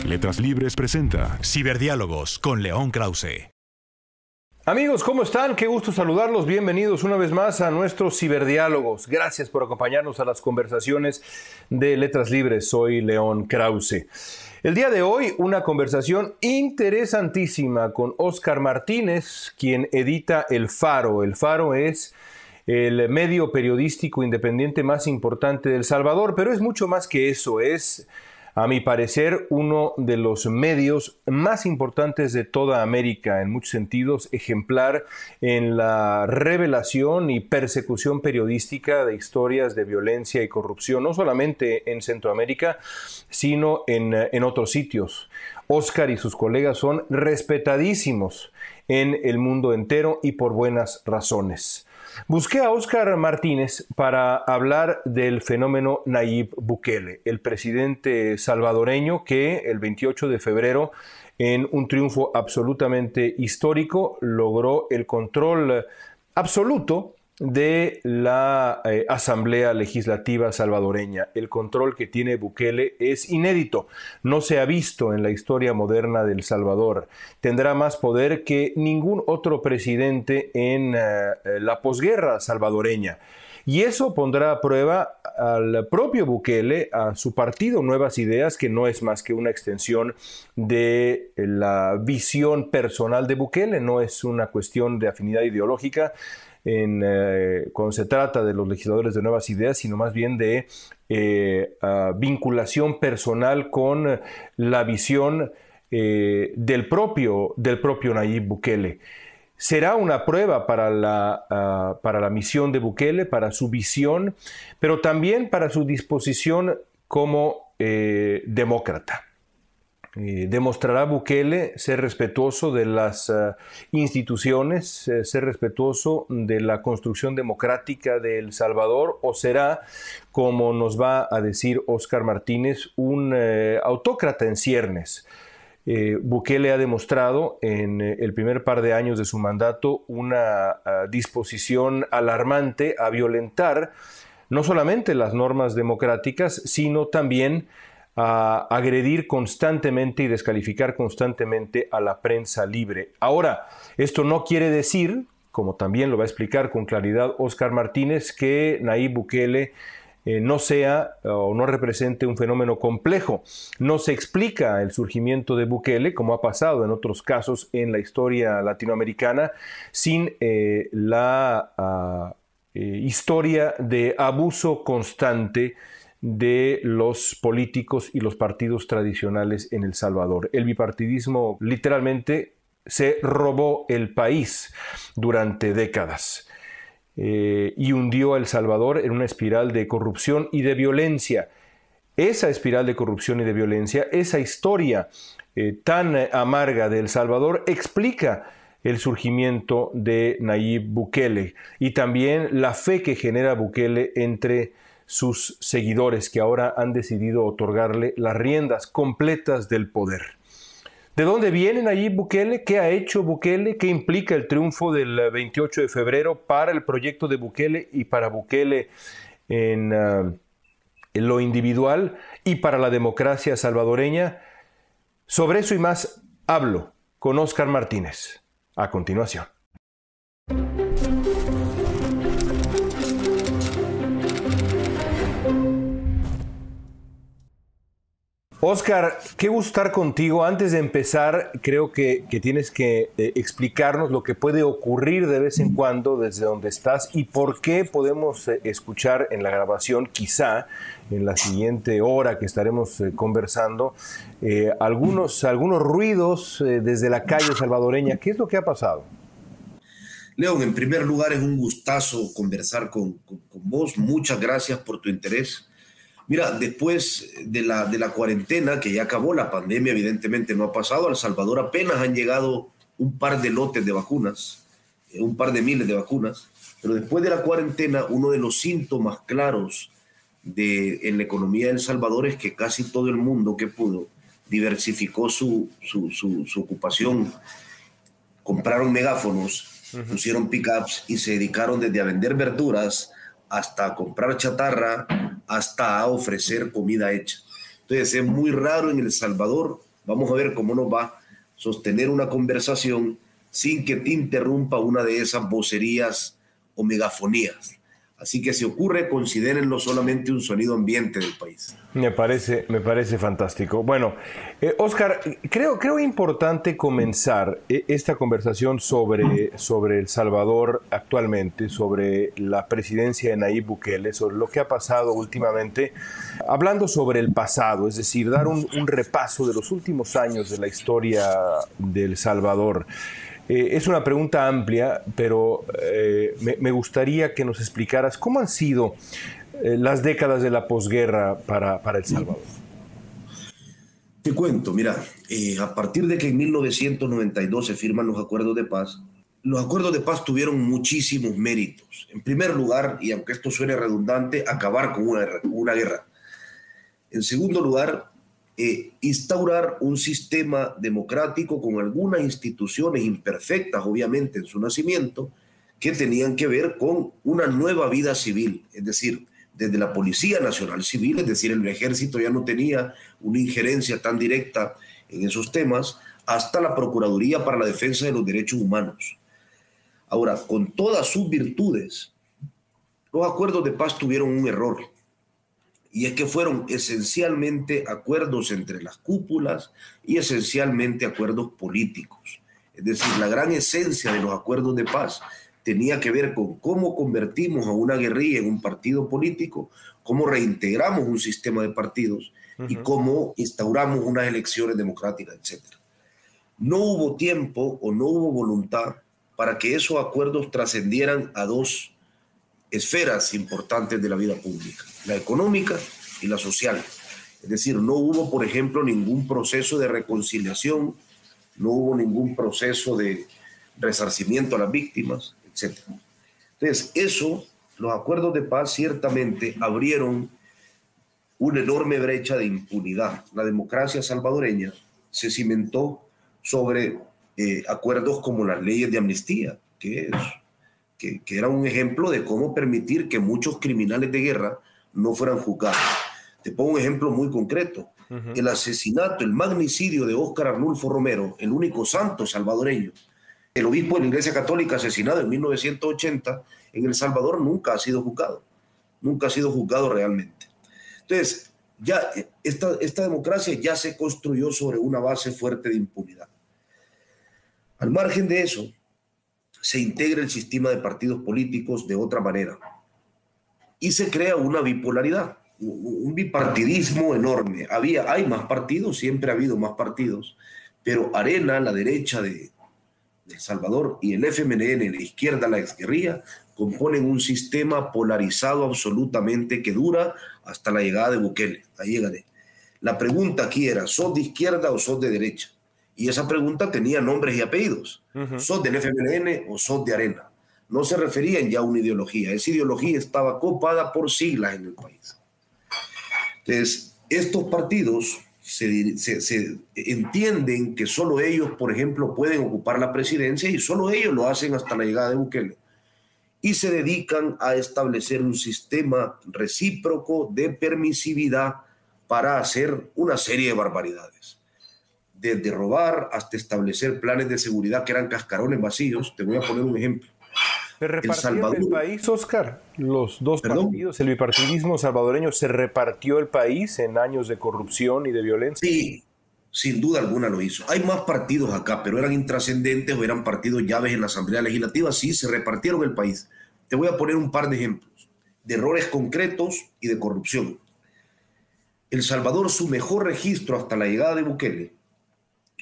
Letras Libres presenta Ciberdiálogos con León Krause. Amigos, ¿cómo están? Qué gusto saludarlos. Bienvenidos una vez más a nuestros Ciberdiálogos. Gracias por acompañarnos a las conversaciones de Letras Libres. Soy León Krause. El día de hoy, una conversación interesantísima con Óscar Martínez, quien edita El Faro. El Faro es el medio periodístico independiente más importante de El Salvador, pero es mucho más que eso. Es, a mi parecer, uno de los medios más importantes de toda América, en muchos sentidos, ejemplar en la revelación y persecución periodística de historias de violencia y corrupción, no solamente en Centroamérica, sino en otros sitios. Óscar y sus colegas son respetadísimos en el mundo entero y por buenas razones. Busqué a Óscar Martínez para hablar del fenómeno Nayib Bukele, el presidente salvadoreño que el 28 de febrero, en un triunfo absolutamente histórico, logró el control absoluto de la Asamblea Legislativa salvadoreña. El control que tiene Bukele es inédito, no se ha visto en la historia moderna de El Salvador. Tendrá más poder que ningún otro presidente en la posguerra salvadoreña. Y eso pondrá a prueba al propio Bukele, a su partido Nuevas Ideas, que no es más que una extensión de la visión personal de Bukele, no es una cuestión de afinidad ideológica, cuando se trata de los legisladores de Nuevas Ideas, sino más bien de vinculación personal con la visión del propio Nayib Bukele. Será una prueba para la misión de Bukele, para su visión, pero también para su disposición como demócrata. Demostrará Bukele ser respetuoso de las instituciones, ser respetuoso de la construcción democrática de El Salvador, o será, como nos va a decir Óscar Martínez, un autócrata en ciernes. Bukele ha demostrado en el primer par de años de su mandato una disposición alarmante a violentar no solamente las normas democráticas, sino también a agredir constantemente y descalificar constantemente a la prensa libre. Ahora, esto no quiere decir, como también lo va a explicar con claridad Óscar Martínez, que Nayib Bukele no sea o no represente un fenómeno complejo. No se explica el surgimiento de Bukele, como ha pasado en otros casos en la historia latinoamericana, sin la historia de abuso constante de los políticos y los partidos tradicionales en El Salvador. El bipartidismo literalmente se robó el país durante décadas y hundió a El Salvador en una espiral de corrupción y de violencia. Esa espiral de corrupción y de violencia, esa historia tan amarga de El Salvador explica el surgimiento de Nayib Bukele y también la fe que genera Bukele entre sus seguidores, que ahora han decidido otorgarle las riendas completas del poder. ¿De dónde viene Nayib Bukele? ¿Qué ha hecho Bukele? ¿Qué implica el triunfo del 28 de febrero para el proyecto de Bukele y para Bukele en lo individual y para la democracia salvadoreña? Sobre eso y más hablo con Óscar Martínez a continuación. Óscar, qué gusto estar contigo. Antes de empezar, creo que tienes que explicarnos lo que puede ocurrir de vez en cuando desde donde estás y por qué podemos escuchar en la grabación, quizá en la siguiente hora que estaremos conversando, algunos ruidos desde la calle salvadoreña. ¿Qué es lo que ha pasado? León, en primer lugar es un gustazo conversar con vos. Muchas gracias por tu interés. Mira, después de la cuarentena, que ya acabó, la pandemia evidentemente no ha pasado, a El Salvador apenas han llegado un par de lotes de vacunas, un par de miles de vacunas, pero después de la cuarentena, uno de los síntomas claros en la economía de El Salvador es que casi todo el mundo que pudo diversificó su ocupación, compraron megáfonos, pusieron pickups y se dedicaron desde a vender verduras hasta a comprar chatarra, hasta a ofrecer comida hecha. Entonces es muy raro en El Salvador, vamos a ver cómo nos va, sostener una conversación sin que te interrumpa una de esas vocerías o megafonías. Así que si ocurre, considérenlo solamente un sonido ambiente del país. Me parece fantástico. Bueno, Oscar, creo importante comenzar esta conversación sobre El Salvador actualmente, sobre la presidencia de Nayib Bukele, sobre lo que ha pasado últimamente, hablando sobre el pasado, es decir, dar un repaso de los últimos años de la historia de El Salvador. Es una pregunta amplia, pero me gustaría que nos explicaras cómo han sido las décadas de la posguerra para El Salvador. Te cuento, mira, a partir de que en 1992 se firman los acuerdos de paz tuvieron muchísimos méritos. En primer lugar, y aunque esto suene redundante, acabar con una guerra. En segundo lugar, instaurar un sistema democrático con algunas instituciones imperfectas, obviamente, en su nacimiento, que tenían que ver con una nueva vida civil, es decir, desde la Policía Nacional Civil, es decir, el ejército ya no tenía una injerencia tan directa en esos temas, hasta la Procuraduría para la Defensa de los Derechos Humanos. Ahora, con todas sus virtudes, los acuerdos de paz tuvieron un error, y es que fueron esencialmente acuerdos entre las cúpulas y esencialmente acuerdos políticos. Es decir, la gran esencia de los acuerdos de paz tenía que ver con cómo convertimos a una guerrilla en un partido político, cómo reintegramos un sistema de partidos y cómo instauramos unas elecciones democráticas, etc. No hubo tiempo o no hubo voluntad para que esos acuerdos trascendieran a dos esferas importantes de la vida pública, la económica y la social. Es decir, no hubo, por ejemplo, ningún proceso de reconciliación, no hubo ningún proceso de resarcimiento a las víctimas, etc. Entonces, los acuerdos de paz ciertamente abrieron una enorme brecha de impunidad. La democracia salvadoreña se cimentó sobre acuerdos como las leyes de amnistía, que era un ejemplo de cómo permitir que muchos criminales de guerra no fueran juzgados. Te pongo un ejemplo muy concreto. El asesinato, el magnicidio de Óscar Arnulfo Romero, el único santo salvadoreño, el obispo de la Iglesia Católica asesinado en 1980, en El Salvador nunca ha sido juzgado. Nunca ha sido juzgado realmente. Entonces, ya esta democracia ya se construyó sobre una base fuerte de impunidad. Al margen de eso, se integra el sistema de partidos políticos de otra manera y se crea una bipolaridad, un bipartidismo enorme. Hay más partidos, siempre ha habido más partidos, pero Arena, la derecha de El Salvador, y el FMLN, la izquierda, la exguerrilla, componen un sistema polarizado absolutamente que dura hasta la llegada de Bukele. Ahí llegaré. La pregunta aquí era, ¿sos de izquierda o sos de derecha? Y esa pregunta tenía nombres y apellidos. ¿Sos del FMLN o sos de Arena? No se referían ya a una ideología. Esa ideología estaba copada por siglas en el país. Entonces, estos partidos se entienden que solo ellos, por ejemplo, pueden ocupar la presidencia y solo ellos lo hacen hasta la llegada de Bukele. Y se dedican a establecer un sistema recíproco de permisividad para hacer una serie de barbaridades. Desde robar hasta establecer planes de seguridad que eran cascarones vacíos. Te voy a poner un ejemplo. ¿Se repartió el país, Oscar? Los dos partidos, el bipartidismo salvadoreño, ¿se repartió el país en años de corrupción y de violencia? Sí, sin duda alguna lo hizo. Hay más partidos acá, pero eran intrascendentes o eran partidos llaves en la Asamblea Legislativa. Sí, se repartieron el país. Te voy a poner un par de ejemplos de errores concretos y de corrupción. El Salvador, su mejor registro hasta la llegada de Bukele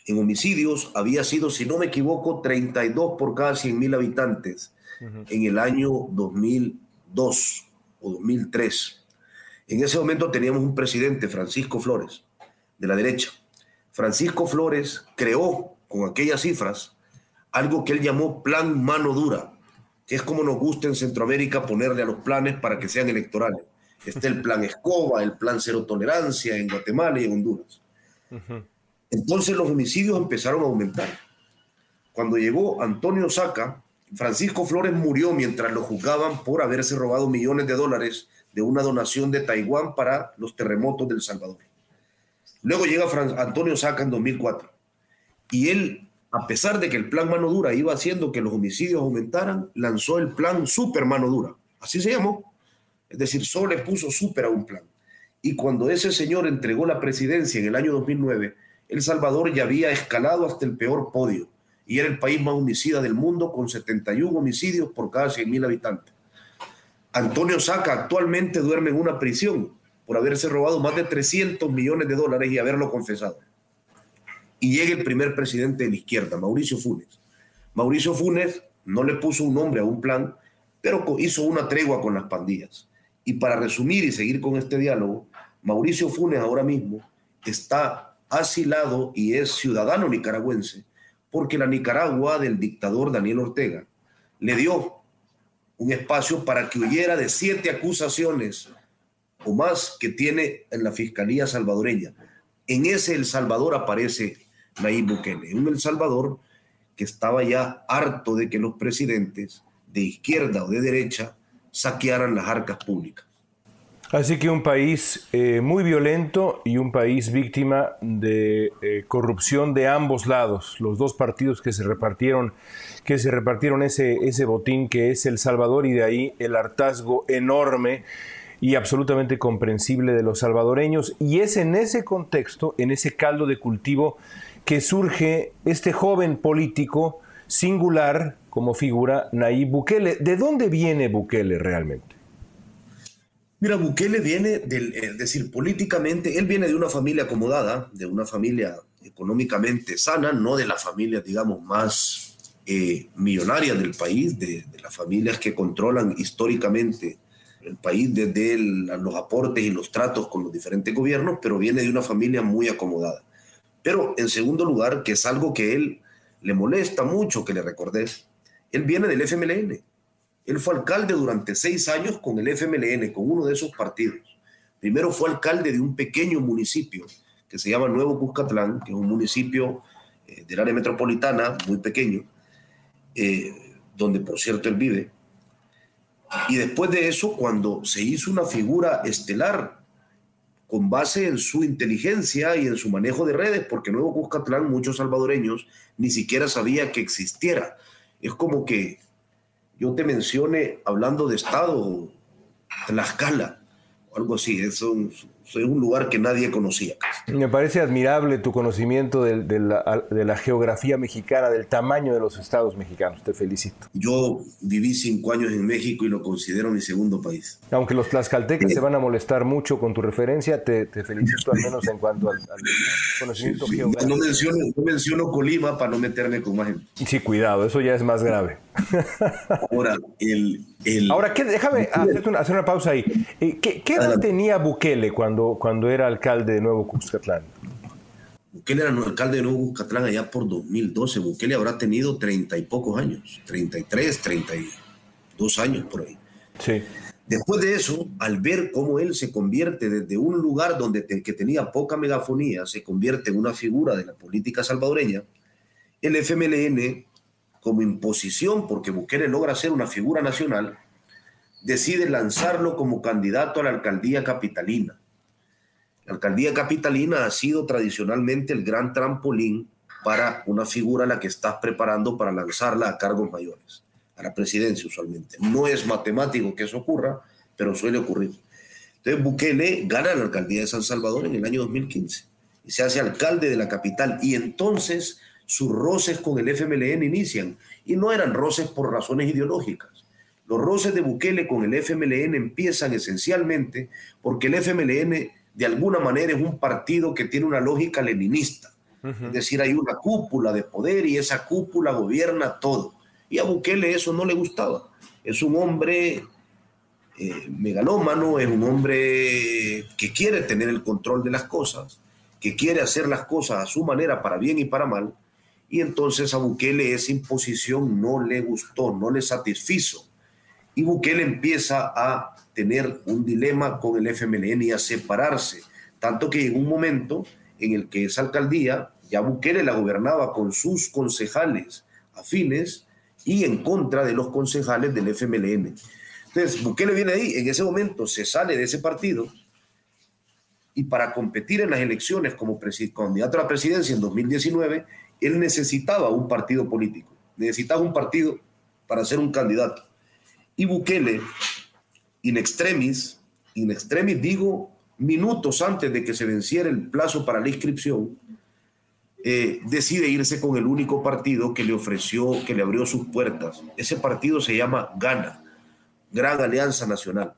en homicidios había sido, si no me equivoco, 32 por cada 100.000 habitantes en el año 2002 o 2003. En ese momento teníamos un presidente, Francisco Flores, de la derecha. Francisco Flores creó con aquellas cifras algo que él llamó Plan Mano Dura, que es como nos gusta en Centroamérica ponerle a los planes para que sean electorales. Está el Plan Escoba, el Plan Cero Tolerancia en Guatemala y en Honduras. Entonces los homicidios empezaron a aumentar. Cuando llegó Antonio Saca, Francisco Flores murió mientras lo juzgaban por haberse robado millones de dólares de una donación de Taiwán para los terremotos de El Salvador. Luego llega Antonio Saca en 2004 y él, a pesar de que el plan Mano Dura iba haciendo que los homicidios aumentaran, lanzó el plan Super Mano Dura, así se llamó, es decir, solo le puso super a un plan. Y cuando ese señor entregó la presidencia en el año 2009, El Salvador ya había escalado hasta el peor podio y era el país más homicida del mundo, con 71 homicidios por cada 100.000 habitantes. Antonio Saca actualmente duerme en una prisión por haberse robado más de 300 millones de dólares y haberlo confesado. Y llega el primer presidente de la izquierda, Mauricio Funes. Mauricio Funes no le puso un nombre a un plan, pero hizo una tregua con las pandillas. Y para resumir y seguir con este diálogo, Mauricio Funes ahora mismo está asilado y es ciudadano nicaragüense porque la Nicaragua del dictador Daniel Ortega le dio un espacio para que huyera de 7 acusaciones o más que tiene en la Fiscalía salvadoreña. En ese El Salvador aparece Nayib Bukele, un El Salvador que estaba ya harto de que los presidentes de izquierda o de derecha saquearan las arcas públicas. Así que un país muy violento y un país víctima de corrupción de ambos lados. Los dos partidos que se repartieron ese botín que es El Salvador, y de ahí el hartazgo enorme y absolutamente comprensible de los salvadoreños. Y es en ese contexto, en ese caldo de cultivo, que surge este joven político singular como figura, Nayib Bukele. ¿De dónde viene Bukele realmente? Mira, Bukele viene es decir, políticamente, él viene de una familia acomodada, de una familia económicamente sana, no de las familias, digamos, más millonarias del país, de las familias que controlan históricamente el país desde los aportes y los tratos con los diferentes gobiernos, pero viene de una familia muy acomodada. Pero en segundo lugar, que es algo que él le molesta mucho que le recordes, él viene del FMLN. Él fue alcalde durante 6 años con el FMLN, con uno de esos partidos. Primero fue alcalde de un pequeño municipio que se llama Nuevo Cuscatlán, que es un municipio del área metropolitana, muy pequeño, donde por cierto él vive. Y después de eso, cuando se hizo una figura estelar con base en su inteligencia y en su manejo de redes, porque Nuevo Cuscatlán muchos salvadoreños ni siquiera sabía que existiera. Es como que yo te mencione, hablando de estado, Tlaxcala, o algo así. Es un lugar que nadie conocía. Me parece admirable tu conocimiento de la geografía mexicana, del tamaño de los estados mexicanos. Te felicito. Yo viví 5 años en México y lo considero mi segundo país. Aunque los tlaxcaltecas se van a molestar mucho con tu referencia, te felicito al menos en cuanto al conocimiento geográfico. No menciono Colima para no meterme con más gente. Sí, cuidado, eso ya es más grave. Ahora, déjame hacer una pausa ahí. ¿Qué edad tenía Bukele cuando era alcalde de Nuevo Cuscatlán? Bukele era alcalde de Nuevo Cuscatlán allá por 2012. Bukele habrá tenido 30 y pocos años, 33, 32 años por ahí. Sí. Después de eso, al ver cómo él se convierte desde un lugar que tenía poca megafonía, se convierte en una figura de la política salvadoreña, el FMLN, como imposición, porque Bukele logra ser una figura nacional, decide lanzarlo como candidato a la alcaldía capitalina. La alcaldía capitalina ha sido tradicionalmente el gran trampolín para una figura a la que estás preparando para lanzarla a cargos mayores, a la presidencia usualmente. No es matemático que eso ocurra, pero suele ocurrir. Entonces Bukele gana la alcaldía de San Salvador en el año 2015 y se hace alcalde de la capital, y entonces sus roces con el FMLN inician, y no eran roces por razones ideológicas. Los roces de Bukele con el FMLN empiezan esencialmente porque el FMLN de alguna manera es un partido que tiene una lógica leninista. Es decir, hay una cúpula de poder y esa cúpula gobierna todo. Y a Bukele eso no le gustaba. Es un hombre megalómano, es un hombre que quiere tener el control de las cosas, que quiere hacer las cosas a su manera para bien y para mal. Y entonces a Bukele esa imposición no le gustó, no le satisfizo. Y Bukele empieza a tener un dilema con el FMLN y a separarse. Tanto que llegó un momento en el que esa alcaldía, ya Bukele la gobernaba con sus concejales afines, y en contra de los concejales del FMLN. Entonces, Bukele viene ahí, en ese momento se sale de ese partido y para competir en las elecciones como candidato a la presidencia en 2019, él necesitaba un partido político, necesitaba un partido para ser un candidato. Y Bukele, in extremis digo, minutos antes de que se venciera el plazo para la inscripción, decide irse con el único partido que le ofreció, que le abrió sus puertas. Ese partido se llama GANA, Gran Alianza Nacional.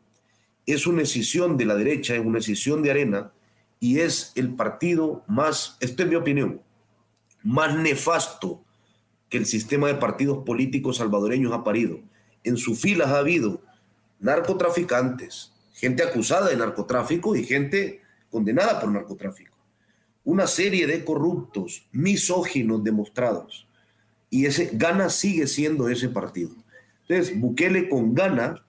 Es una escisión de la derecha, es una escisión de Arena, y es el partido más, esto es mi opinión, más nefasto que el sistema de partidos políticos salvadoreños ha parido. En sus filas ha habido narcotraficantes, gente acusada de narcotráfico y gente condenada por narcotráfico. Una serie de corruptos, misóginos demostrados. Y ese GANA sigue siendo ese partido. Entonces, Bukele con GANA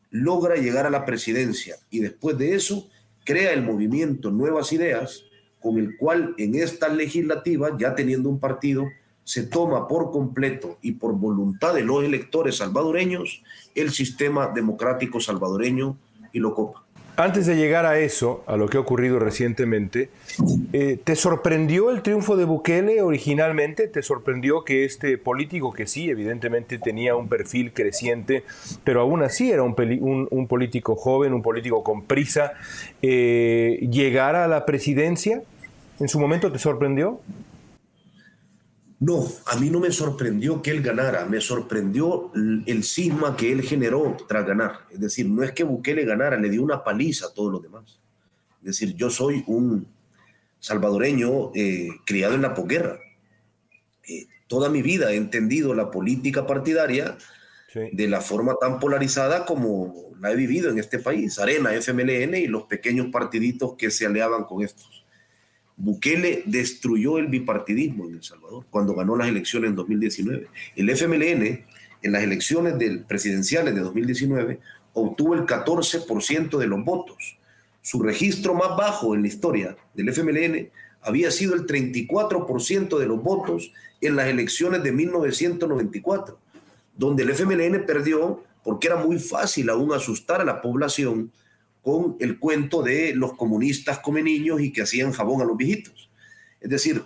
logra llegar a la presidencia y después de eso crea el movimiento Nuevas Ideas, con el cual en esta legislativa, ya teniendo un partido, se toma por completo y por voluntad de los electores salvadoreños el sistema democrático salvadoreño y lo copa. Antes de llegar a eso, a lo que ha ocurrido recientemente, ¿te sorprendió el triunfo de Bukele originalmente? ¿Te sorprendió que este político, que sí, evidentemente tenía un perfil creciente, pero aún así era un político joven, un político con prisa, llegara a la presidencia? ¿En su momento te sorprendió? No, a mí no me sorprendió que él ganara, me sorprendió el cisma que él generó tras ganar. Es decir, no es que Bukele ganara, le dio una paliza a todos los demás. Es decir, yo soy un salvadoreño criado en la posguerra. Toda mi vida he entendido la política partidaria de la forma tan polarizada como la he vivido en este país. Arena, FMLN y los pequeños partiditos que se aliaban con estos. Bukele destruyó el bipartidismo en El Salvador cuando ganó las elecciones en 2019. El FMLN en las elecciones presidenciales de 2019 obtuvo el 14% de los votos. Su registro más bajo en la historia del FMLN había sido el 34% de los votos en las elecciones de 1994, donde el FMLN perdió porque era muy fácil aún asustar a la población con el cuento de los comunistas come niños y que hacían jabón a los viejitos. Es decir,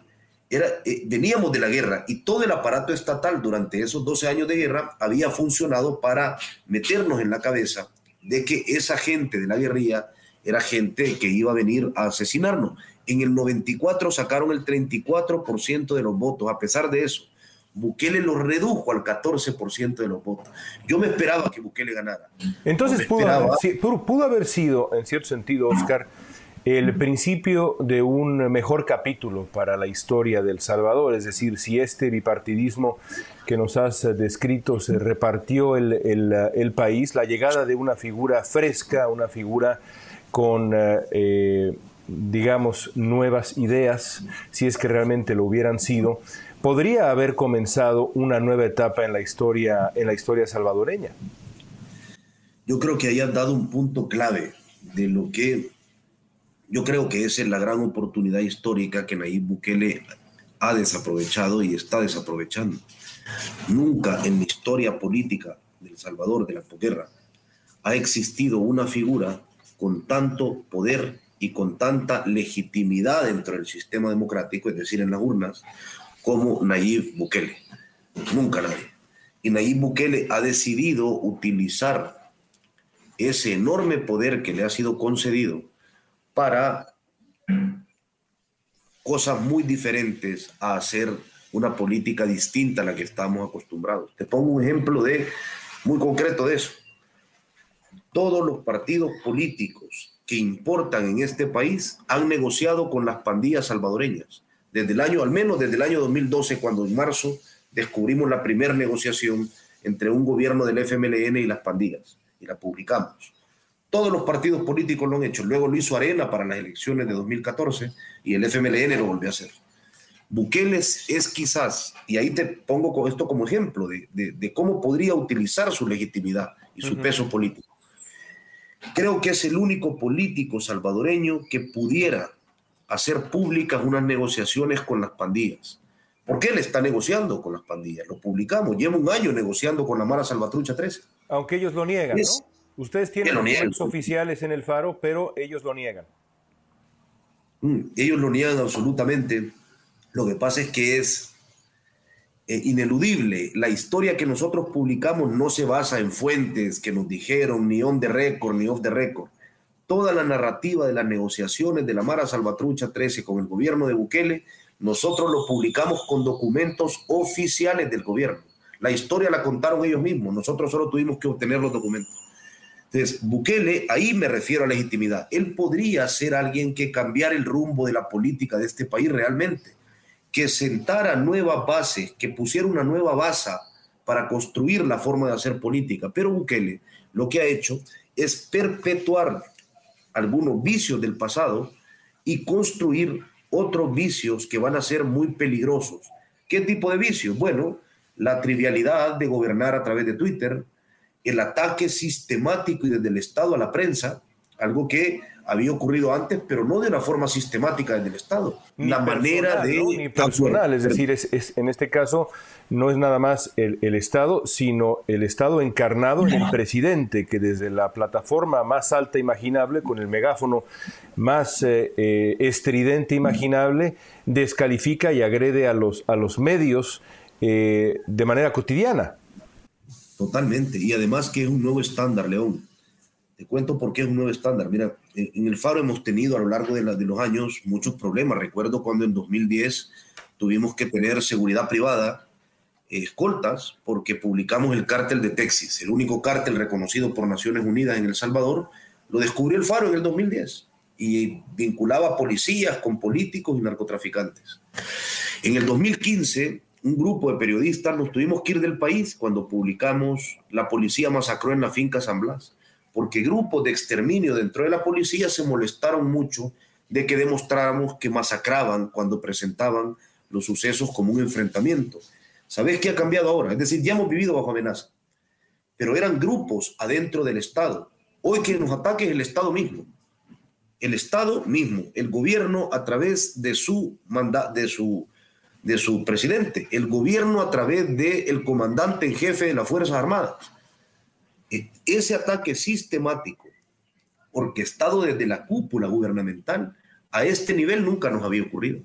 veníamos de la guerra y todo el aparato estatal durante esos 12 años de guerra había funcionado para meternos en la cabeza de que esa gente de la guerrilla era gente que iba a venir a asesinarnos. En el 94 sacaron el 34% de los votos. A pesar de eso, Bukele lo redujo al 14% de los votos. Yo me esperaba que Bukele ganara. Entonces pudo haber sido, en cierto sentido, Oscar, el principio de un mejor capítulo para la historia de El Salvador. Es decir, si este bipartidismo que nos has descrito se repartió el país, la llegada de una figura fresca, una figura con, digamos, nuevas ideas, si es que realmente lo hubieran sido, podría haber comenzado una nueva etapa en la historia salvadoreña. Yo creo que hayas dado un punto clave de lo que yo creo que esa es la gran oportunidad histórica que Nayib Bukele ha desaprovechado y está desaprovechando. Nunca en la historia política de El Salvador, de la posguerra, ha existido una figura con tanto poder y con tanta legitimidad dentro del sistema democrático, es decir, en las urnas, como Nayib Bukele. Nunca nadie. Y Nayib Bukele ha decidido utilizar ese enorme poder que le ha sido concedido para cosas muy diferentes a hacer una política distinta a la que estamos acostumbrados. Te pongo un ejemplo muy concreto de eso. Todos los partidos políticos que importan en este país han negociado con las pandillas salvadoreñas. Al menos desde el año 2012, cuando en marzo descubrimos la primera negociación entre un gobierno del FMLN y las pandillas, y la publicamos. Todos los partidos políticos lo han hecho. Luego lo hizo Arena para las elecciones de 2014 y el FMLN lo volvió a hacer. Bukele es quizás, y ahí te pongo esto como ejemplo de cómo podría utilizar su legitimidad y su peso político. Creo que es el único político salvadoreño que pudiera hacer públicas unas negociaciones con las pandillas, Porque él está negociando con las pandillas. Lo publicamos. Lleva un año negociando con la Mara Salvatrucha 13. Aunque ellos lo niegan, ¿no? Ustedes tienen documentos oficiales en el Faro, pero ellos lo niegan. Ellos lo niegan absolutamente. Lo que pasa es que es ineludible. La historia que nosotros publicamos no se basa en fuentes que nos dijeron, ni on the record, ni off the record. Toda la narrativa de las negociaciones de la Mara Salvatrucha 13 con el gobierno de Bukele, nosotros lo publicamos con documentos oficiales del gobierno. La historia la contaron ellos mismos, nosotros solo tuvimos que obtener los documentos. Entonces, Bukele, ahí me refiero a legitimidad. Él podría ser alguien que cambiara el rumbo de la política de este país realmente, que sentara nuevas bases, que pusiera una nueva base para construir la forma de hacer política. Pero Bukele lo que ha hecho es perpetuar algunos vicios del pasado y construir otros vicios que van a ser muy peligrosos. ¿Qué tipo de vicios? Bueno, la trivialidad de gobernar a través de Twitter, el ataque sistemático y desde el Estado a la prensa, algo que había ocurrido antes, pero no de una forma sistemática desde el Estado. Ni la personal, manera de... ¿no? Ni personal, es decir, en este caso no es nada más el Estado, sino el Estado encarnado en el presidente, que desde la plataforma más alta imaginable, con el megáfono más estridente imaginable, descalifica y agrede a los medios de manera cotidiana. Totalmente, y además que es un nuevo estándar, León. Te cuento por qué es un nuevo estándar. Mira, en el Faro hemos tenido a lo largo de los años muchos problemas. Recuerdo cuando en 2010 tuvimos que tener seguridad privada, escoltas, porque publicamos el cártel de Texas, el único cártel reconocido por Naciones Unidas en El Salvador. Lo descubrió el Faro en el 2010 y vinculaba a policías con políticos y narcotraficantes. En el 2015... un grupo de periodistas nos tuvimos que ir del país cuando publicamos La policía masacró en la finca San Blas, porque grupos de exterminio dentro de la policía se molestaron mucho de que demostráramos que masacraban cuando presentaban los sucesos como un enfrentamiento. ¿Sabes qué ha cambiado ahora? Es decir, ya hemos vivido bajo amenaza, pero eran grupos adentro del Estado. Hoy quien nos ataca es el Estado mismo. El Estado mismo, el gobierno a través de su presidente, el gobierno a través del comandante en jefe de las Fuerzas Armadas. Ese ataque sistemático, orquestado desde la cúpula gubernamental, a este nivel nunca nos había ocurrido.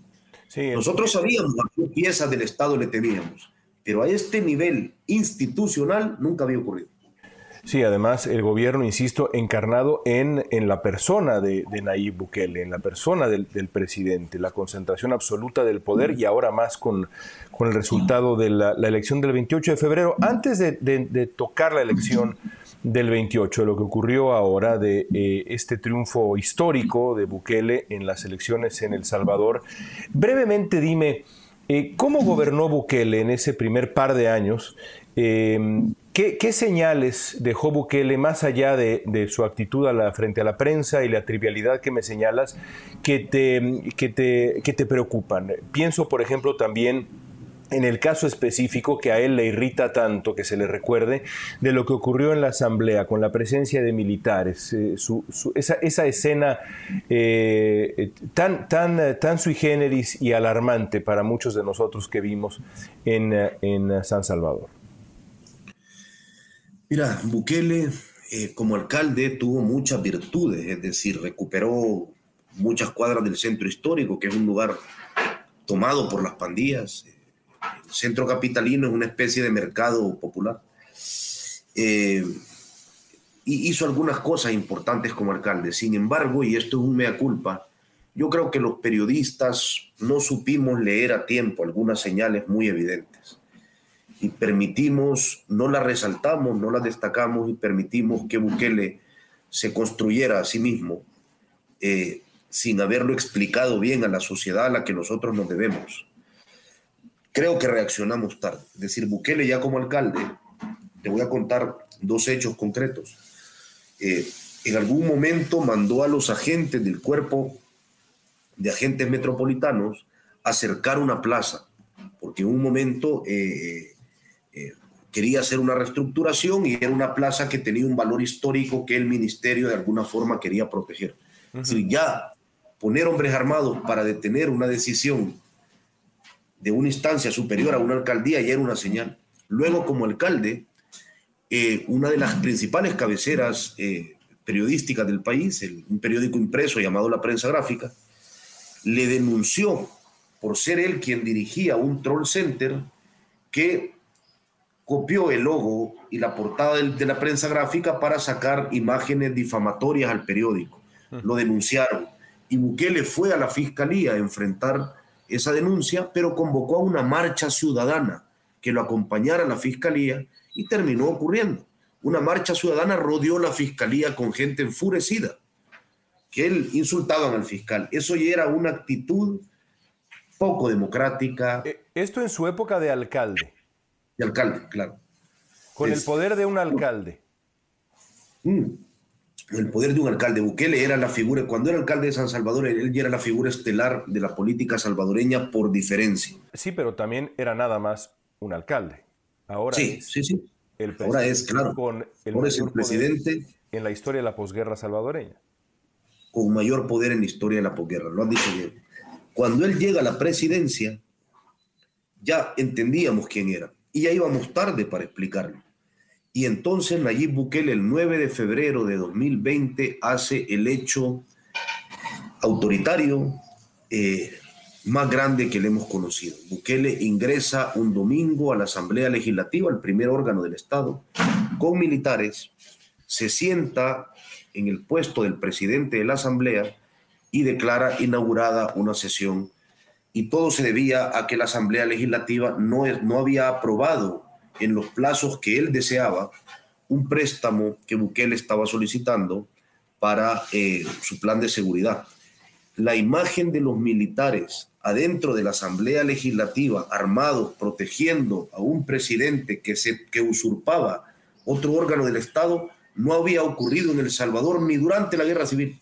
Sí, nosotros sabíamos a qué piezas del Estado le temíamos, pero a este nivel institucional nunca había ocurrido. Sí, además el gobierno, insisto, encarnado en la persona de Nayib Bukele, en la persona del presidente, la concentración absoluta del poder y ahora más con el resultado de la elección del 28 de febrero. Antes de tocar la elección del 28, lo que ocurrió ahora de este triunfo histórico de Bukele en las elecciones en El Salvador, brevemente dime, ¿cómo gobernó Bukele en ese primer par de años? ¿Qué señales dejó Bukele, más allá de su actitud frente a la prensa y la trivialidad que me señalas, que te preocupan? Pienso, por ejemplo, también en el caso específico que a él le irrita tanto que se le recuerde de lo que ocurrió en la Asamblea con la presencia de militares, esa escena tan sui generis y alarmante para muchos de nosotros que vimos en San Salvador. Mira, Bukele como alcalde tuvo muchas virtudes, es decir, recuperó muchas cuadras del centro histórico, que es un lugar tomado por las pandillas. El centro capitalino es una especie de mercado popular. Y hizo algunas cosas importantes como alcalde. Sin embargo, y esto es un mea culpa, yo creo que los periodistas no supimos leer a tiempo algunas señales muy evidentes. Y permitimos, no las resaltamos, no las destacamos y permitimos que Bukele se construyera a sí mismo sin haberlo explicado bien a la sociedad a la que nosotros nos debemos. Creo que reaccionamos tarde. Es decir, Bukele ya como alcalde, te voy a contar dos hechos concretos. En algún momento mandó a los agentes del cuerpo de agentes metropolitanos a cercar una plaza, porque en un momento quería hacer una reestructuración y era una plaza que tenía un valor histórico que el ministerio de alguna forma quería proteger. Uh-huh. Es decir, ya poner hombres armados para detener una decisión de una instancia superior a una alcaldía ya era una señal. Luego, como alcalde, una de las principales cabeceras periodísticas del país, un periódico impreso llamado La Prensa Gráfica, le denunció por ser él quien dirigía un troll center que copió el logo y la portada de La Prensa Gráfica para sacar imágenes difamatorias al periódico. Lo denunciaron y Bukele fue a la fiscalía a enfrentar esa denuncia, pero convocó a una marcha ciudadana que lo acompañara a la fiscalía y terminó ocurriendo. Una marcha ciudadana rodeó la fiscalía con gente enfurecida, que él insultaban al fiscal. Eso ya era una actitud poco democrática. Esto en su época de alcalde. De alcalde, claro. Con el poder de un alcalde. El poder de un alcalde. Bukele era la figura, cuando era alcalde de San Salvador, él ya era la figura estelar de la política salvadoreña por diferencia. Sí, pero también era nada más un alcalde. Ahora sí. Ahora es, claro. Ahora es el presidente en la historia de la posguerra salvadoreña. Con mayor poder en la historia de la posguerra, lo has dicho bien. Cuando él llega a la presidencia, ya entendíamos quién era y ya íbamos tarde para explicarlo. Y entonces Nayib Bukele, el 9 de febrero de 2020, hace el hecho autoritario más grande que le hemos conocido. Bukele ingresa un domingo a la Asamblea Legislativa, el primer órgano del Estado, con militares, se sienta en el puesto del presidente de la Asamblea y declara inaugurada una sesión. Y todo se debía a que la Asamblea Legislativa no había aprobado en los plazos que él deseaba un préstamo que Bukele estaba solicitando para su plan de seguridad. La imagen de los militares adentro de la Asamblea Legislativa, armados, protegiendo a un presidente que usurpaba otro órgano del Estado, no había ocurrido en El Salvador ni durante la Guerra Civil.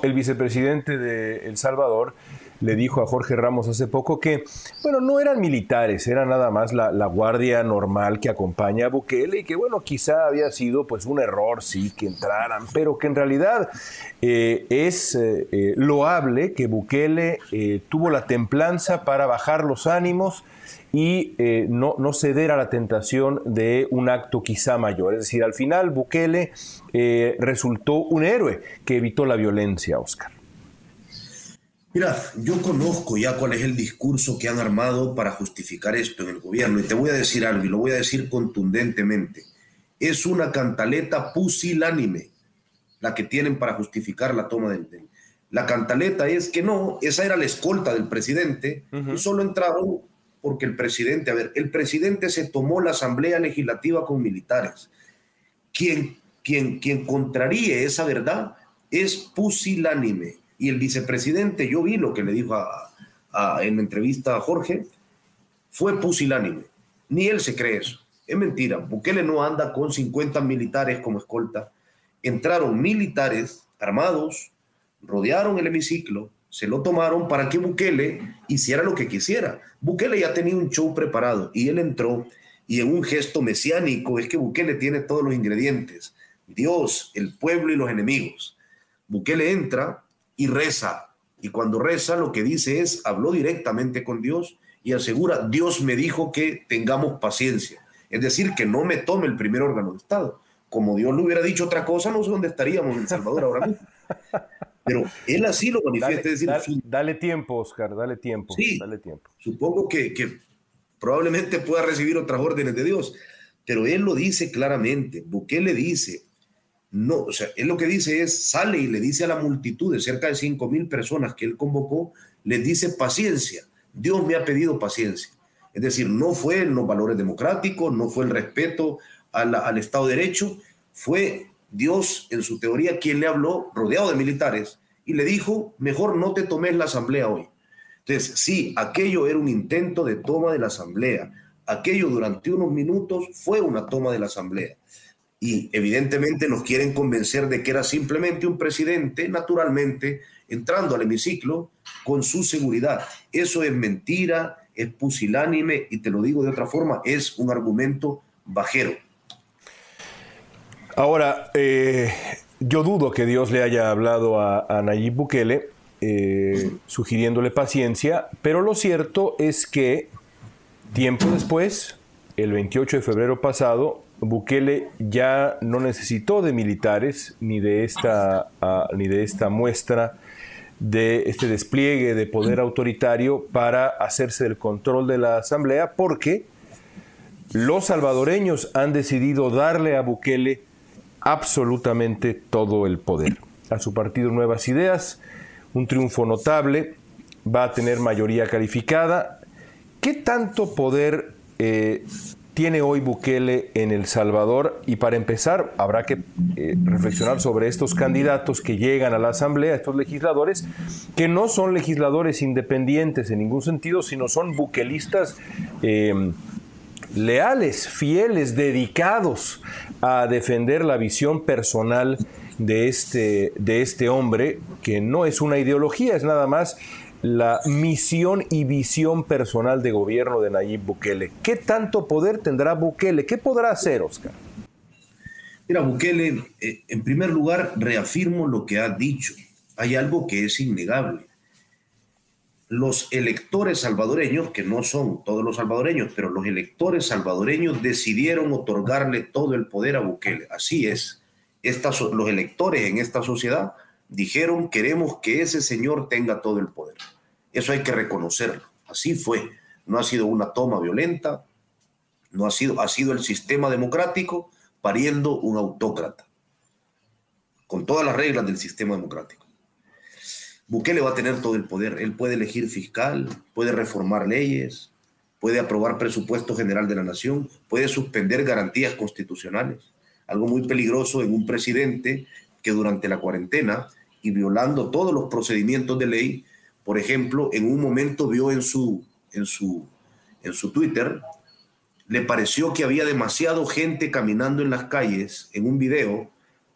El vicepresidente de El Salvador le dijo a Jorge Ramos hace poco que, bueno, no eran militares, era nada más la guardia normal que acompaña a Bukele y que, bueno, quizá había sido pues un error, sí, que entraran, pero que en realidad es loable que Bukele tuvo la templanza para bajar los ánimos y no ceder a la tentación de un acto quizá mayor. Es decir, al final Bukele resultó un héroe que evitó la violencia, Oscar. Mira, yo conozco ya cuál es el discurso que han armado para justificar esto en el gobierno y te voy a decir algo y lo voy a decir contundentemente. Es una cantaleta pusilánime la que tienen para justificar la toma del... La cantaleta es que no, esa era la escolta del presidente y solo entraron porque el presidente se tomó la Asamblea Legislativa con militares. Quien contraríe esa verdad es pusilánime. Y el vicepresidente, yo vi lo que le dijo en la entrevista a Jorge, fue pusilánime. Ni él se cree eso. Es mentira. Bukele no anda con 50 militares como escolta. Entraron militares armados, rodearon el hemiciclo, se lo tomaron para que Bukele hiciera lo que quisiera. Bukele ya tenía un show preparado y él entró y en un gesto mesiánico, es que Bukele tiene todos los ingredientes. Dios, el pueblo y los enemigos. Bukele entra y reza. Y cuando reza lo que dice es, habló directamente con Dios y asegura, Dios me dijo que tengamos paciencia. Es decir, que no me tome el primer órgano de Estado. Como Dios le hubiera dicho otra cosa, no sé dónde estaríamos en El Salvador ahora mismo. Pero él así lo manifiesta. Dale tiempo, Oscar, dale tiempo. Sí, dale tiempo. Supongo que probablemente pueda recibir otras órdenes de Dios, pero él lo dice claramente. Bukele dice, no, o sea, él lo que dice es, sale y le dice a la multitud de cerca de 5,000 personas que él convocó, les dice paciencia, Dios me ha pedido paciencia. Es decir, no fue en los valores democráticos, no fue el respeto al Estado de Derecho, fue Dios en su teoría quien le habló, rodeado de militares, y le dijo, mejor no te tomes la asamblea hoy. Entonces, sí, aquello era un intento de toma de la asamblea, aquello durante unos minutos fue una toma de la asamblea. Y evidentemente nos quieren convencer de que era simplemente un presidente, naturalmente, entrando al hemiciclo con su seguridad. Eso es mentira, es pusilánime y te lo digo de otra forma, es un argumento bajero. Ahora, yo dudo que Dios le haya hablado a Nayib Bukele sugiriéndole paciencia, pero lo cierto es que Tiempo después, el 28 de febrero pasado, Bukele ya no necesitó de militares ni de esta muestra de este despliegue de poder autoritario para hacerse del control de la Asamblea, porque los salvadoreños han decidido darle a Bukele absolutamente todo el poder. A su partido Nuevas Ideas, un triunfo notable, va a tener mayoría calificada. ¿Qué tanto poder tiene hoy Bukele en El Salvador? Y para empezar, habrá que reflexionar sobre estos candidatos que llegan a la Asamblea, estos legisladores, que no son legisladores independientes en ningún sentido, sino son bukelistas leales, fieles, dedicados a defender la visión personal de este hombre, que no es una ideología, es nada más la misión y visión personal de gobierno de Nayib Bukele. ¿Qué tanto poder tendrá Bukele? ¿Qué podrá hacer, Oscar? Mira, Bukele, en primer lugar, reafirmo lo que ha dicho. Hay algo que es innegable. Los electores salvadoreños, que no son todos los salvadoreños, pero los electores salvadoreños decidieron otorgarle todo el poder a Bukele. Así es. Los electores en esta sociedad dijeron: queremos que ese señor tenga todo el poder. Eso hay que reconocerlo. Así fue. No ha sido una toma violenta, ha sido el sistema democrático pariendo un autócrata, con todas las reglas del sistema democrático. Bukele va a tener todo el poder. Él puede elegir fiscal, puede reformar leyes, puede aprobar presupuesto general de la nación, puede suspender garantías constitucionales. Algo muy peligroso en un presidente que durante la cuarentena, y violando todos los procedimientos de ley, por ejemplo, en un momento vio en su Twitter, le pareció que había demasiado gente caminando en las calles en un video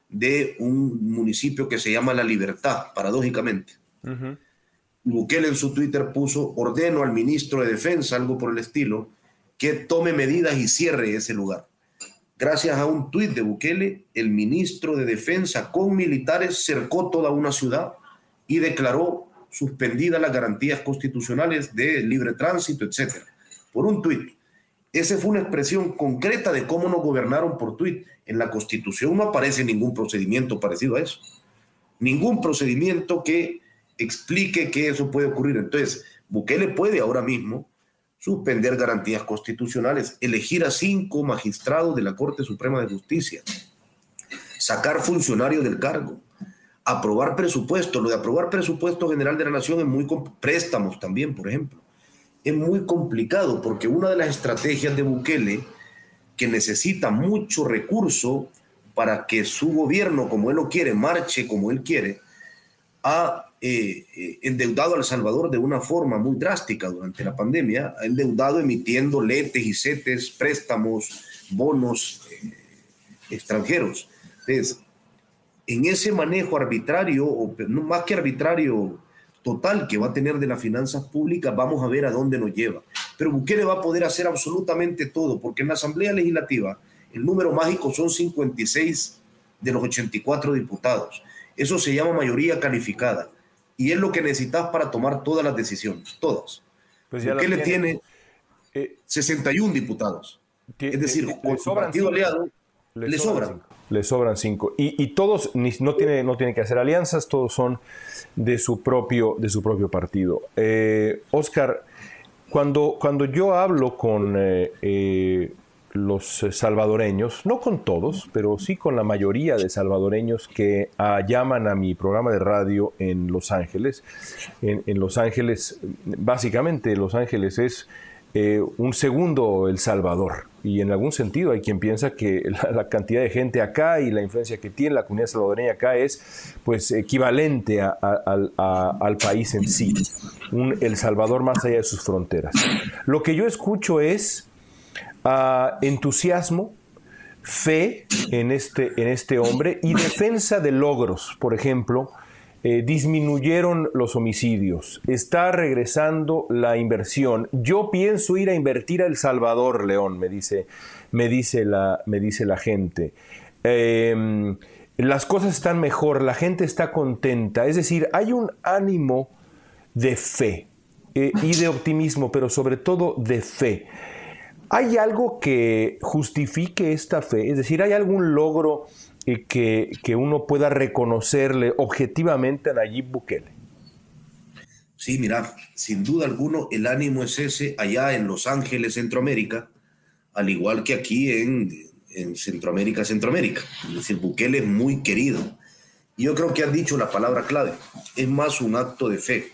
de un municipio que se llama La Libertad, paradójicamente. Uh-huh. Bukele en su Twitter puso: ordeno al ministro de Defensa, algo por el estilo, que tome medidas y cierre ese lugar. Gracias a un tuit de Bukele, el ministro de Defensa con militares cercó toda una ciudad y declaró suspendidas las garantías constitucionales de libre tránsito, etc. Por un tuit. Esa fue una expresión concreta de cómo nos gobernaron por tuit. En la Constitución no aparece ningún procedimiento parecido a eso. Ningún procedimiento que explique que eso puede ocurrir. Entonces, Bukele puede ahora mismo suspender garantías constitucionales, elegir a 5 magistrados de la Corte Suprema de Justicia, sacar funcionarios del cargo, aprobar presupuesto. Lo de aprobar presupuesto general de la nación es muy préstamos también, por ejemplo. Es muy complicado porque una de las estrategias de Bukele, que necesita mucho recurso para que su gobierno, como él lo quiere, marche como él quiere, ha endeudado a El Salvador de una forma muy drástica durante la pandemia. Ha endeudado emitiendo letes y cetes, préstamos, bonos extranjeros. Entonces, en ese manejo arbitrario, o no, más que arbitrario, total que va a tener de las finanzas públicas, vamos a ver a dónde nos lleva. Pero Bukele va a poder hacer absolutamente todo, porque en la Asamblea Legislativa el número mágico son 56 de los 84 diputados. Eso se llama mayoría calificada. Y es lo que necesitas para tomar todas las decisiones, todas. Pues Bukele tiene 61 diputados. Es decir, con su partido aliado le sobran. Le sobran 5. Y todos no tienen que hacer alianzas, todos son de su propio partido. Oscar, cuando yo hablo con los salvadoreños, no con todos, pero sí con la mayoría de salvadoreños que llaman a mi programa de radio en Los Ángeles. En Los Ángeles, básicamente Los Ángeles es un segundo El Salvador, y en algún sentido hay quien piensa que la cantidad de gente acá y la influencia que tiene la comunidad salvadoreña acá es pues equivalente al país en sí, un El Salvador más allá de sus fronteras. Lo que yo escucho es entusiasmo, fe en este hombre y defensa de logros. Por ejemplo, disminuyeron los homicidios, está regresando la inversión. Yo pienso ir a invertir a El Salvador, León, me dice la gente. Las cosas están mejor, la gente está contenta. Es decir, hay un ánimo de fe. y de optimismo, pero sobre todo de fe. ¿Hay algo que justifique esta fe? Es decir, ¿hay algún logro que uno pueda reconocerle objetivamente a Nayib Bukele? Sí, mira, sin duda alguno el ánimo es ese allá en Los Ángeles, Centroamérica, al igual que aquí en Centroamérica. Es decir, Bukele es muy querido. Y yo creo que has dicho la palabra clave, es más un acto de fe.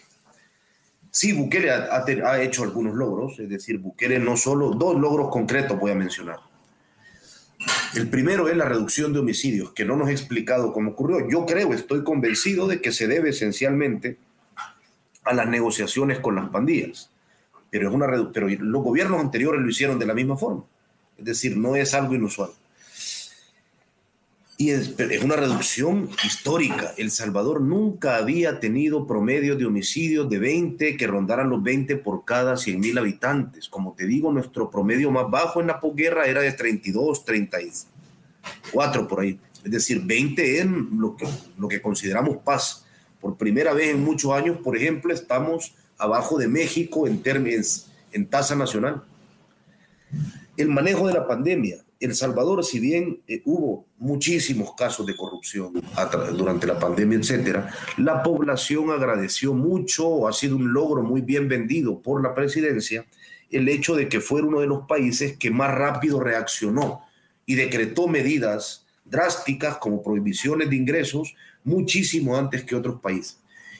Sí, Bukele ha hecho algunos logros, es decir, Bukele no solo, 2 logros concretos voy a mencionar. El primero es la reducción de homicidios, que no nos he explicado cómo ocurrió. Yo creo, estoy convencido de que se debe esencialmente a las negociaciones con las pandillas, pero los gobiernos anteriores lo hicieron de la misma forma, es decir, no es algo inusual. Y es una reducción histórica. El Salvador nunca había tenido promedios de homicidios de 20 que rondaran los 20 por cada 100,000 habitantes. Como te digo, nuestro promedio más bajo en la posguerra era de 32, 34 por ahí. Es decir, 20 en lo que consideramos paz. Por primera vez en muchos años, por ejemplo, estamos abajo de México en tasa nacional. El manejo de la pandemia. El Salvador, si bien hubo muchísimos casos de corrupción durante la pandemia, etcétera, la población agradeció mucho, ha sido un logro muy bien vendido por la presidencia, el hecho de que fuera uno de los países que más rápido reaccionó y decretó medidas drásticas como prohibiciones de ingresos muchísimo antes que otros países.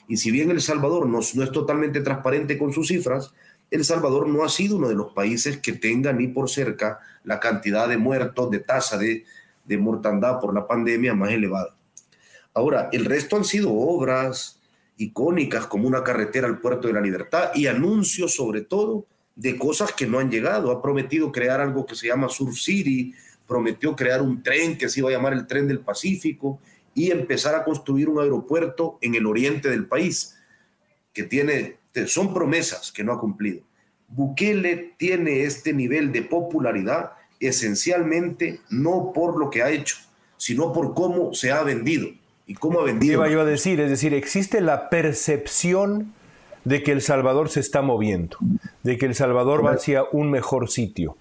Y si bien El Salvador no es totalmente transparente con sus cifras, El Salvador no ha sido uno de los países que tenga ni por cerca la cantidad de muertos, de tasa de mortandad por la pandemia más elevada. Ahora, el resto han sido obras icónicas como una carretera al Puerto de la Libertad y anuncios sobre todo de cosas que no han llegado. Ha prometido crear algo que se llama Surf City, prometió crear un tren que se iba a llamar el Tren del Pacífico y empezar a construir un aeropuerto en el oriente del país, son promesas que no ha cumplido. Bukele tiene este nivel de popularidad esencialmente no por lo que ha hecho, sino por cómo se ha vendido y cómo ha vendido. Iba yo a decir, es decir, existe la percepción de que El Salvador se está moviendo, de que El Salvador va hacia un mejor sitio.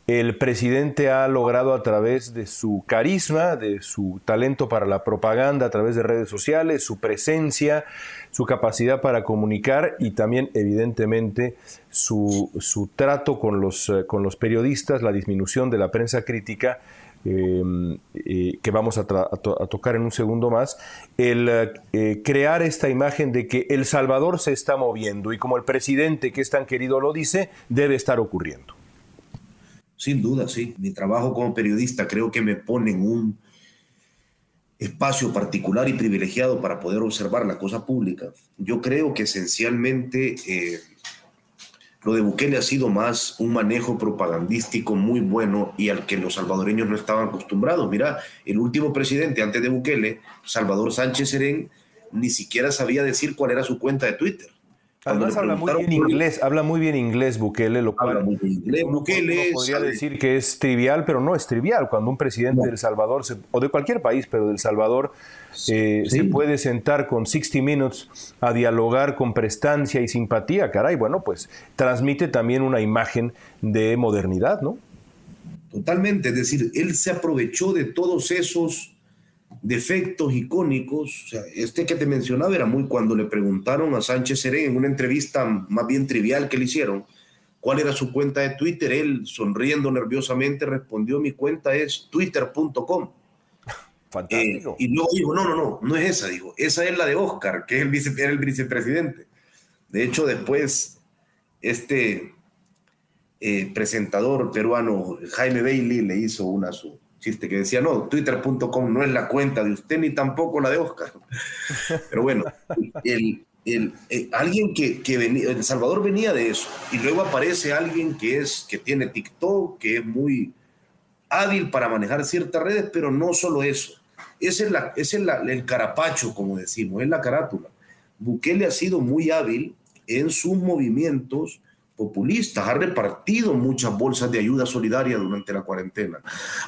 El presidente ha logrado a través de su carisma, de su talento para la propaganda, a través de redes sociales, su presencia, su capacidad para comunicar y también, evidentemente, su trato con los periodistas, la disminución de la prensa crítica, que vamos a tocar en un segundo más, el crear esta imagen de que El Salvador se está moviendo y como el presidente que es tan querido lo dice, debe estar ocurriendo. Sin duda, sí. Mi trabajo como periodista creo que me pone en un espacio particular y privilegiado para poder observar la cosa pública. Yo creo que esencialmente lo de Bukele ha sido más un manejo propagandístico muy bueno y al que los salvadoreños no estaban acostumbrados. Mira, el último presidente antes de Bukele, Salvador Sánchez Serén, ni siquiera sabía decir cuál era su cuenta de Twitter. Además habla muy bien inglés Bukele, lo cual uno podría decir que es trivial, pero no es trivial. Cuando un presidente de El Salvador, o de cualquier país, pero de El Salvador, se puede sentar con 60 Minutes a dialogar con prestancia y simpatía, caray, bueno, pues transmite también una imagen de modernidad, ¿no? Totalmente, es decir, él se aprovechó de todos esos defectos icónicos. O sea, este que te mencionaba era cuando le preguntaron a Sánchez Serén en una entrevista más bien trivial que le hicieron cuál era su cuenta de Twitter, él sonriendo nerviosamente respondió: mi cuenta es twitter.com. Fantástico. Y luego dijo, no es esa, dijo, esa es la de Oscar, que era el vicepresidente. De hecho, después presentador peruano Jaime Bailey le hizo su chiste que decía, no, twitter.com no es la cuenta de usted ni tampoco la de Oscar. Pero bueno, alguien que venía, El Salvador venía de eso, y luego aparece alguien que tiene TikTok, que es muy hábil para manejar ciertas redes, pero no solo eso. Ese es el carapacho, como decimos, es la carátula. Bukele ha sido muy hábil en sus movimientos populistas, ha repartido muchas bolsas de ayuda solidaria durante la cuarentena,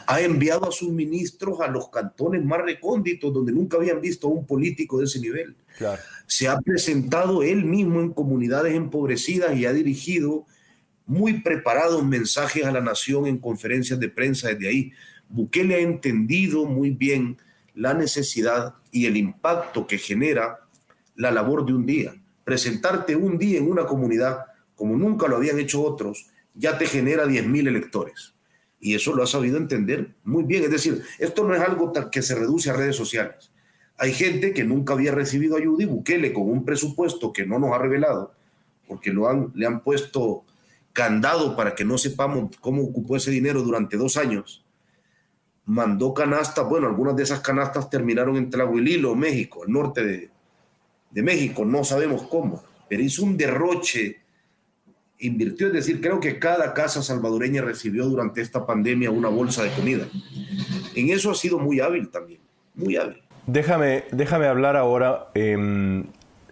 ha enviado a sus ministros a los cantones más recónditos donde nunca habían visto a un político de ese nivel. Claro. Se ha presentado él mismo en comunidades empobrecidas y ha dirigido muy preparados mensajes a la nación en conferencias de prensa desde ahí. Bukele ha entendido muy bien la necesidad y el impacto que genera la labor de un día. Presentarte un día en una comunidad como nunca lo habían hecho otros, ya te genera 10,000 electores. Y eso lo ha sabido entender muy bien. Es decir, esto no es algo que se reduce a redes sociales. Hay gente que nunca había recibido ayuda y Bukele, con un presupuesto que no nos ha revelado, porque le han puesto candado para que no sepamos cómo ocupó ese dinero durante 2 años, mandó canastas. Bueno, algunas de esas canastas terminaron en Tlahuililo, México, el norte de México, no sabemos cómo, pero hizo un derroche, invirtió, es decir, creo que cada casa salvadoreña recibió durante esta pandemia una bolsa de comida. En eso ha sido muy hábil también, muy hábil. Déjame hablar ahora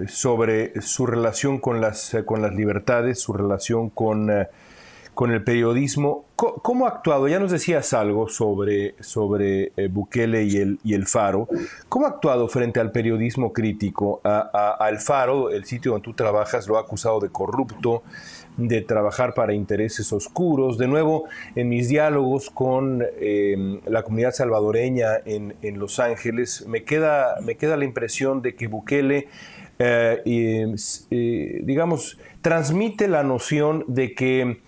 sobre su relación con las libertades, su relación con el periodismo. ¿Cómo ha actuado? Ya nos decías algo sobre Bukele y el Faro. ¿Cómo ha actuado frente al periodismo crítico? Al Faro, el sitio donde tú trabajas, lo ha acusado de corrupto, de trabajar para intereses oscuros. De nuevo, en mis diálogos con la comunidad salvadoreña en Los Ángeles, me queda la impresión de que Bukele, digamos, transmite la noción de que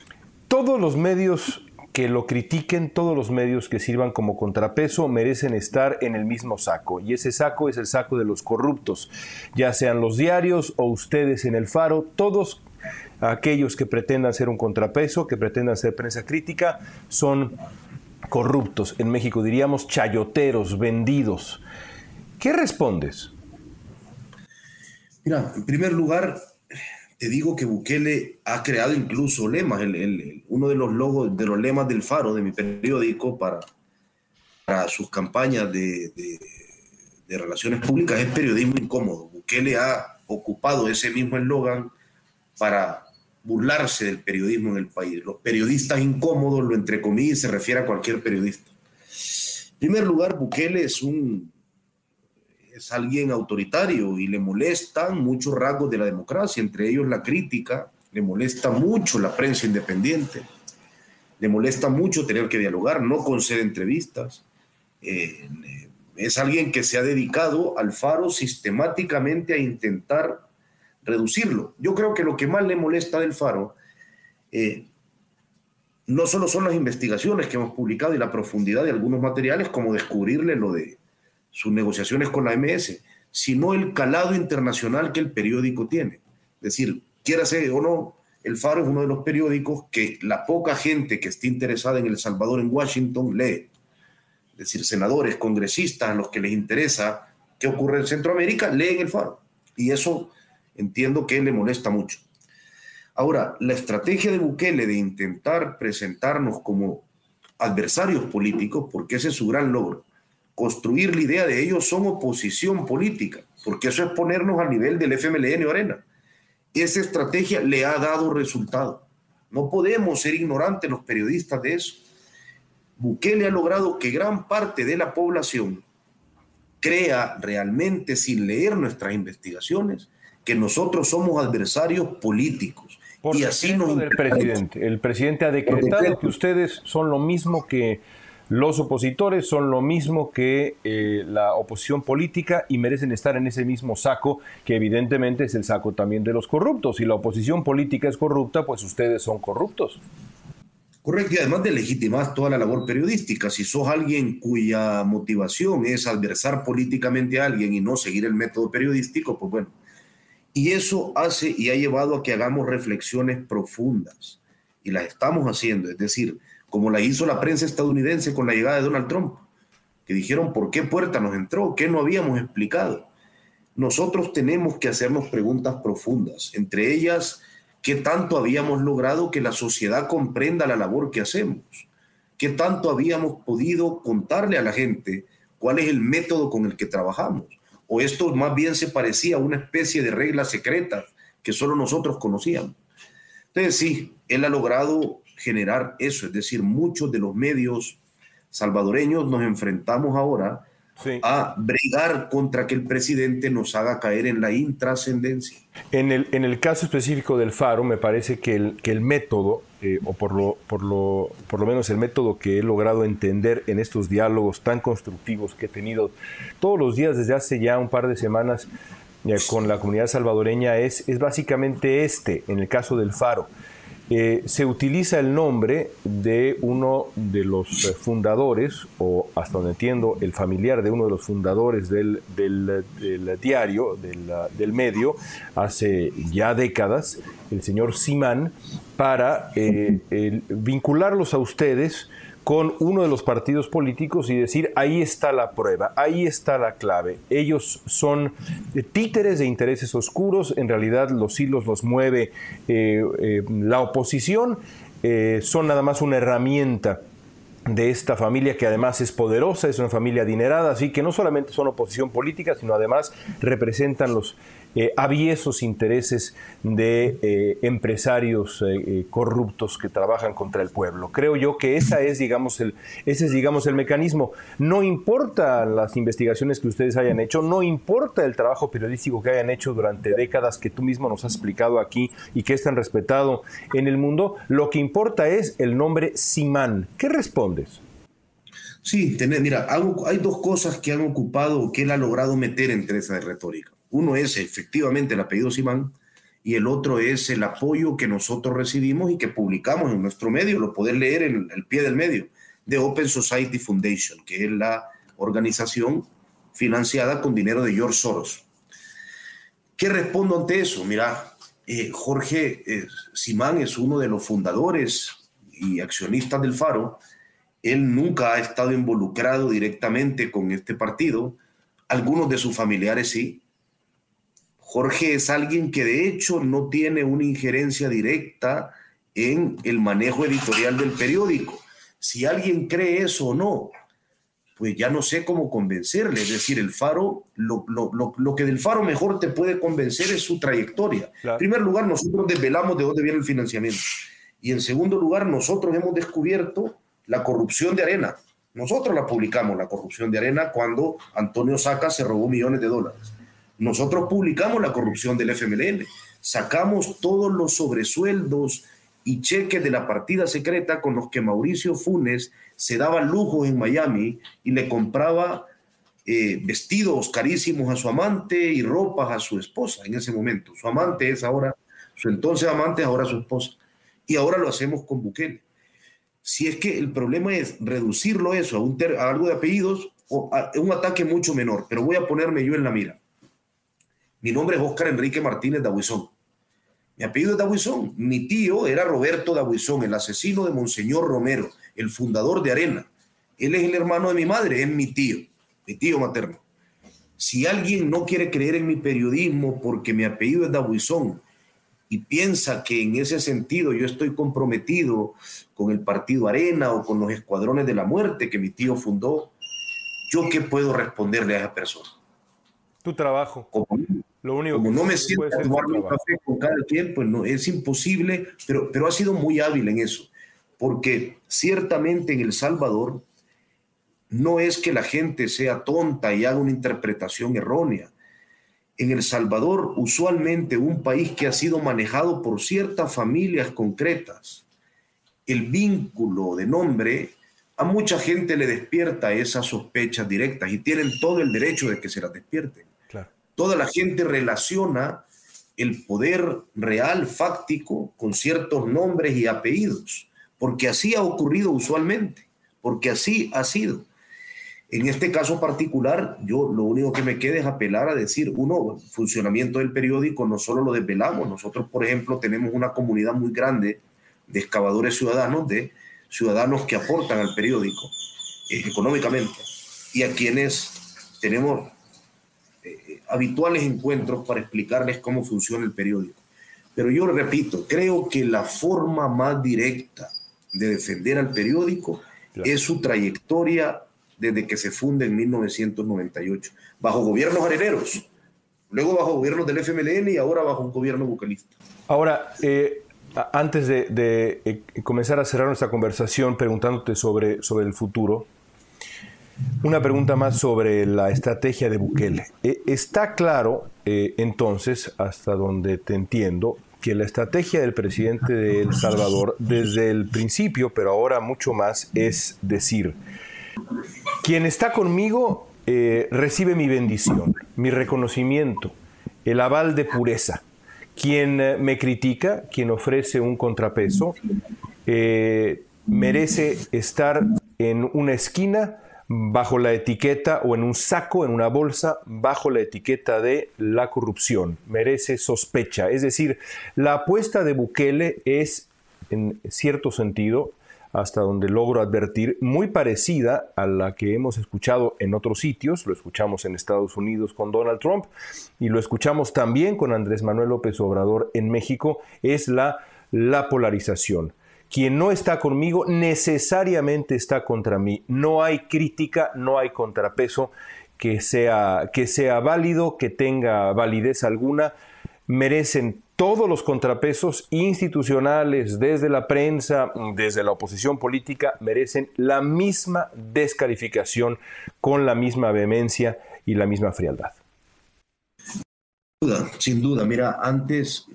todos los medios que lo critiquen, todos los medios que sirvan como contrapeso merecen estar en el mismo saco. Y ese saco es el saco de los corruptos, ya sean los diarios o ustedes en el Faro. Todos aquellos que pretendan ser un contrapeso, que pretendan ser prensa crítica, son corruptos. En México diríamos chayoteros, vendidos. ¿Qué respondes? Mira, en primer lugar, te digo que Bukele ha creado incluso lemas. Uno de los lemas del Faro, de mi periódico, para sus campañas de relaciones públicas es periodismo incómodo. Bukele ha ocupado ese mismo eslogan para burlarse del periodismo en el país. Los periodistas incómodos, lo entrecomilla y se refiere a cualquier periodista. En primer lugar, Bukele es alguien autoritario y le molestan muchos rasgos de la democracia, entre ellos la crítica, le molesta mucho la prensa independiente, le molesta mucho tener que dialogar, no concede entrevistas. Es alguien que se ha dedicado al Faro sistemáticamente a intentar reducirlo. Yo creo que lo que más le molesta del Faro no solo son las investigaciones que hemos publicado y la profundidad de algunos materiales, como descubrirle lo de sus negociaciones con la MS, sino el calado internacional que el periódico tiene. Es decir, quiera ser o no, el Faro es uno de los periódicos que la poca gente que esté interesada en El Salvador, en Washington, lee. Es decir, senadores, congresistas, a los que les interesa qué ocurre en Centroamérica, leen el Faro. Y eso entiendo que le molesta mucho. Ahora, la estrategia de Bukele de intentar presentarnos como adversarios políticos, porque ese es su gran logro, construir la idea de ellos son oposición política, porque eso es ponernos al nivel del FMLN o Arena. Esa estrategia le ha dado resultado. No podemos ser ignorantes los periodistas de eso. Bukele ha logrado que gran parte de la población crea realmente, sin leer nuestras investigaciones, que nosotros somos adversarios políticos. Por y así nos del presidente. El presidente ha decretado que ustedes son lo mismo que los opositores, son lo mismo que la oposición política y merecen estar en ese mismo saco, que evidentemente es el saco también de los corruptos. Si la oposición política es corrupta, pues ustedes son corruptos. Correcto, y además de legitimar toda la labor periodística. Si sos alguien cuya motivación es adversar políticamente a alguien y no seguir el método periodístico, pues bueno. Y eso hace y ha llevado a que hagamos reflexiones profundas. Y las estamos haciendo, es decir, como la hizo la prensa estadounidense con la llegada de Donald Trump, que dijeron por qué puerta nos entró, qué no habíamos explicado. Nosotros tenemos que hacernos preguntas profundas, entre ellas, ¿qué tanto habíamos logrado que la sociedad comprenda la labor que hacemos? ¿Qué tanto habíamos podido contarle a la gente cuál es el método con el que trabajamos? ¿O esto más bien se parecía a una especie de reglas secretas que solo nosotros conocíamos? Entonces sí, él ha logrado generar eso, es decir, muchos de los medios salvadoreños nos enfrentamos ahora Sí. a bregar contra que el presidente nos haga caer en la intrascendencia. En el caso específico del Faro, me parece que el método, o por lo menos el método que he logrado entender en estos diálogos tan constructivos que he tenido todos los días desde hace ya un par de semanas con la comunidad salvadoreña, es básicamente en el caso del Faro. Se utiliza el nombre de uno de los fundadores, o hasta donde entiendo, el familiar de uno de los fundadores del diario, del medio, hace ya décadas, el señor Simán, para vincularlos a ustedes con uno de los partidos políticos y decir, ahí está la prueba, ahí está la clave. Ellos son títeres de intereses oscuros, en realidad los hilos los mueve la oposición, son nada más una herramienta de esta familia que además es poderosa, es una familia adinerada, así que no solamente son oposición política, sino además representan los aviesos intereses de empresarios corruptos que trabajan contra el pueblo. Creo yo que ese es, digamos, el mecanismo. No importa las investigaciones que ustedes hayan hecho, no importa el trabajo periodístico que hayan hecho durante décadas, que tú mismo nos has explicado aquí y que es tan respetado en el mundo, lo que importa es el nombre Simán. ¿Qué respondes? Sí, mira, hay dos cosas que han ocupado, que él ha logrado meter entre esa retórica. Uno es efectivamente el apellido Simán y el otro es el apoyo que nosotros recibimos y que publicamos en nuestro medio, lo podés leer en el pie del medio, de Open Society Foundation, que es la organización financiada con dinero de George Soros. ¿Qué respondo ante eso? Mira, Jorge Simán es uno de los fundadores y accionistas del Faro. Él nunca ha estado involucrado directamente con este partido. Algunos de sus familiares sí. Jorge es alguien que de hecho no tiene una injerencia directa en el manejo editorial del periódico. Si alguien cree eso o no, pues ya no sé cómo convencerle. Es decir, el Faro, lo que del Faro mejor te puede convencer es su trayectoria. Claro. En primer lugar, nosotros desvelamos de dónde viene el financiamiento. Y en segundo lugar, nosotros hemos descubierto la corrupción de Arena. Nosotros la publicamos, la corrupción de Arena, cuando Antonio Saca se robó millones de dólares. Nosotros publicamos la corrupción del FMLN, sacamos todos los sobresueldos y cheques de la partida secreta con los que Mauricio Funes se daba lujos en Miami y le compraba vestidos carísimos a su amante y ropas a su esposa en ese momento. Su amante es ahora, su entonces amante es ahora su esposa. Y ahora lo hacemos con Bukele. Si es que el problema es reducirlo eso a algo de apellidos o a un ataque mucho menor, pero voy a ponerme yo en la mira. Mi nombre es Óscar Enrique Martínez Dabuizón. Mi apellido es Dabuizón. Mi tío era Roberto Dabuizón, el asesino de Monseñor Romero, el fundador de Arena. Él es el hermano de mi madre, es mi tío materno. Si alguien no quiere creer en mi periodismo porque mi apellido es Dabuizón y piensa que en ese sentido yo estoy comprometido con el partido Arena o con los escuadrones de la muerte que mi tío fundó, ¿yo qué puedo responderle a esa persona? Tu trabajo. Lo único como que no me siento a tomarme un café con cada quien, pues no, es imposible, pero ha sido muy hábil en eso, porque ciertamente en El Salvador no es que la gente sea tonta y haga una interpretación errónea. En El Salvador, usualmente un país que ha sido manejado por ciertas familias concretas, el vínculo de nombre a mucha gente le despierta esas sospechas directas y tienen todo el derecho de que se las despierten. Claro. Toda la gente relaciona el poder real, fáctico, con ciertos nombres y apellidos, porque así ha ocurrido usualmente, porque así ha sido. En este caso particular, yo lo único que me queda es apelar a decir, uno, funcionamiento del periódico no solo lo desvelamos, nosotros, por ejemplo, tenemos una comunidad muy grande de excavadores ciudadanos, de ciudadanos que aportan al periódico económicamente y a quienes tenemos habituales encuentros para explicarles cómo funciona el periódico. Pero yo repito, creo que la forma más directa de defender al periódico es su trayectoria desde que se funda en 1998, bajo gobiernos areneros, luego bajo gobiernos del FMLN y ahora bajo un gobierno bucalista. Ahora, Antes de comenzar a cerrar nuestra conversación preguntándote sobre el futuro, una pregunta más sobre la estrategia de Bukele. Está claro, entonces, hasta donde te entiendo, que la estrategia del presidente de El Salvador, desde el principio, pero ahora mucho más, es decir, quien está conmigo recibe mi bendición, mi reconocimiento, el aval de pureza. Quien me critica, quien ofrece un contrapeso, merece estar en una esquina bajo la etiqueta, o en un saco, en una bolsa, bajo la etiqueta de la corrupción. Merece sospecha. Es decir, la apuesta de Bukele es, en cierto sentido, hasta donde logro advertir, muy parecida a la que hemos escuchado en otros sitios. Lo escuchamos en Estados Unidos con Donald Trump y lo escuchamos también con Andrés Manuel López Obrador en México, es la polarización. Quien no está conmigo necesariamente está contra mí. No hay crítica, no hay contrapeso que sea válido, que tenga validez alguna. Merecen todos los contrapesos institucionales, desde la prensa, desde la oposición política, merecen la misma descalificación con la misma vehemencia y la misma frialdad. Sin duda. Mira, antes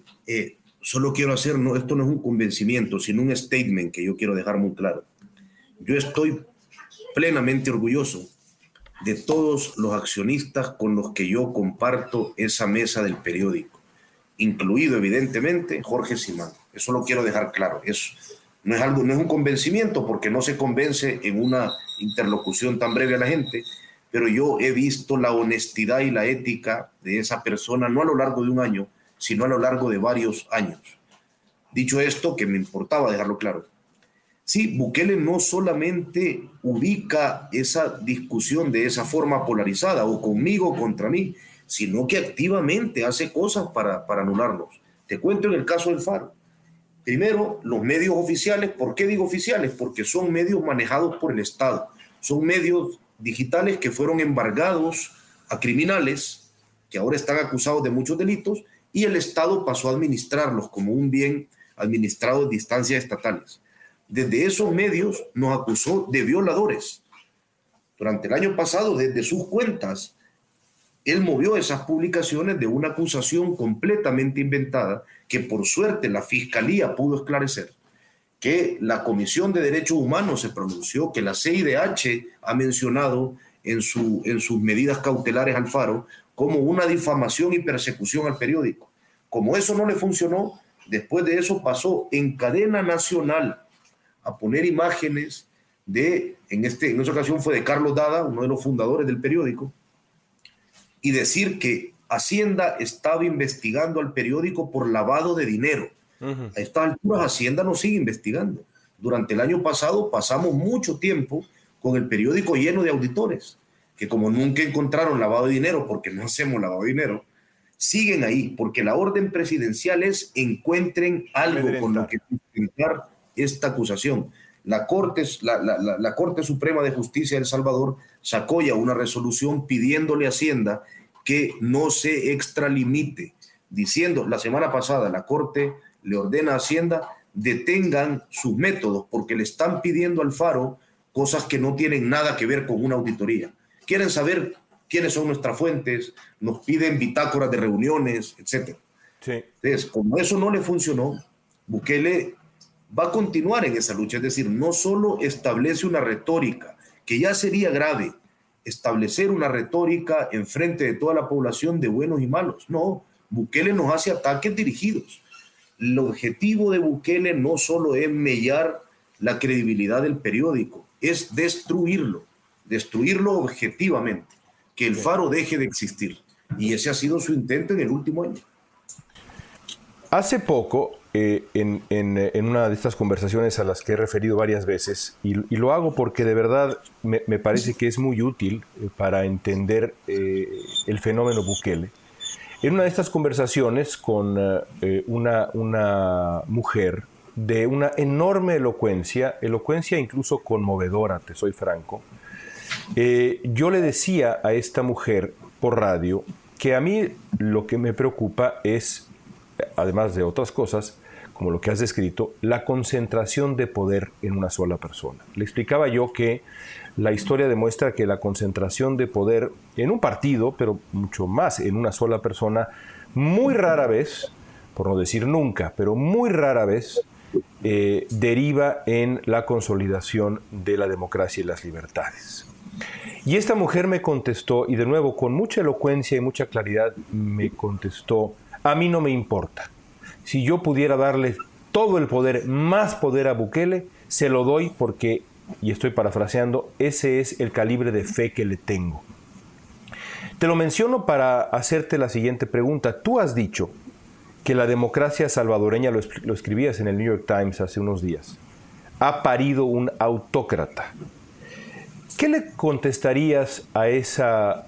solo quiero hacer, esto no es un convencimiento, sino un statement que yo quiero dejar muy claro. Yo estoy plenamente orgulloso de todos los accionistas con los que yo comparto esa mesa del periódico, incluido evidentemente Jorge Simán. Eso lo quiero dejar claro. Eso no es un convencimiento, porque no se convence en una interlocución tan breve a la gente, pero yo he visto la honestidad y la ética de esa persona, no a lo largo de un año, sino a lo largo de varios años. Dicho esto, que me importaba dejarlo claro. Sí, Bukele no solamente ubica esa discusión de esa forma polarizada, o conmigo o contra mí, sino que activamente hace cosas para anularlos. Te cuento en el caso del Faro. Primero, los medios oficiales. ¿Por qué digo oficiales? Porque son medios manejados por el Estado. Son medios digitales que fueron embargados a criminales que ahora están acusados de muchos delitos, y el Estado pasó a administrarlos como un bien administrado en instancias estatales. Desde esos medios nos acusó de violadores. Durante el año pasado, desde sus cuentas, él movió esas publicaciones de una acusación completamente inventada, que por suerte la Fiscalía pudo esclarecer, que la Comisión de Derechos Humanos se pronunció, que la CIDH ha mencionado en sus medidas cautelares al Faro como una difamación y persecución al periódico. Como eso no le funcionó, después de eso pasó en cadena nacional a poner imágenes en esa ocasión fue de Carlos Dada, uno de los fundadores del periódico, y decir que Hacienda estaba investigando al periódico por lavado de dinero. A estas alturas Hacienda nos sigue investigando. Durante el año pasado pasamos mucho tiempo con el periódico lleno de auditores, que como nunca encontraron lavado de dinero, porque no hacemos lavado de dinero, siguen ahí, porque la orden presidencial es encuentren algo con lo que sustentar esta acusación. La Corte Suprema de Justicia de El Salvador sacó ya una resolución pidiéndole a Hacienda que no se extralimite, diciendo, la semana pasada la Corte le ordena a Hacienda detengan sus métodos, porque le están pidiendo al Faro cosas que no tienen nada que ver con una auditoría. Quieren saber quiénes son nuestras fuentes, nos piden bitácoras de reuniones, etc. Sí. Entonces, como eso no le funcionó, Bukele va a continuar en esa lucha. Es decir, no solo establece una retórica, que ya sería grave establecer una retórica en frente de toda la población de buenos y malos. No, Bukele nos hace ataques dirigidos. El objetivo de Bukele no solo es mellar la credibilidad del periódico, es destruirlo objetivamente, que el Faro deje de existir. Y ese ha sido su intento en el último año. Hace poco, en una de estas conversaciones a las que he referido varias veces, y lo hago porque de verdad me parece que es muy útil para entender el fenómeno Bukele, en una de estas conversaciones con una mujer de una enorme elocuencia incluso conmovedora, te soy franco, yo le decía a esta mujer por radio que a mí lo que me preocupa es además de otras cosas, como lo que has descrito, la concentración de poder en una sola persona. Le explicaba yo que la historia demuestra que la concentración de poder en un partido, pero mucho más en una sola persona, muy rara vez, por no decir nunca, pero muy rara vez, deriva en la consolidación de la democracia y las libertades. Y esta mujer me contestó, y de nuevo con mucha elocuencia y mucha claridad me contestó: a mí no me importa. Si yo pudiera darle todo el poder, más poder a Bukele, se lo doy porque, y estoy parafraseando, ese es el calibre de fe que le tengo. Te lo menciono para hacerte la siguiente pregunta. Tú has dicho que la democracia salvadoreña, lo escribías en el New York Times hace unos días, ha parido un autócrata. ¿Qué le contestarías a esa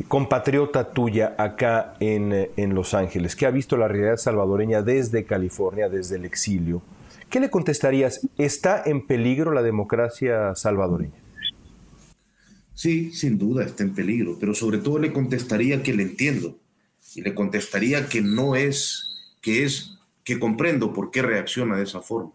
compatriota tuya acá en Los Ángeles, que ha visto la realidad salvadoreña desde California, desde el exilio? ¿Qué le contestarías? ¿Está en peligro la democracia salvadoreña? Sí, sin duda está en peligro, pero sobre todo le contestaría que le entiendo y le contestaría que no es, que comprendo por qué reacciona de esa forma,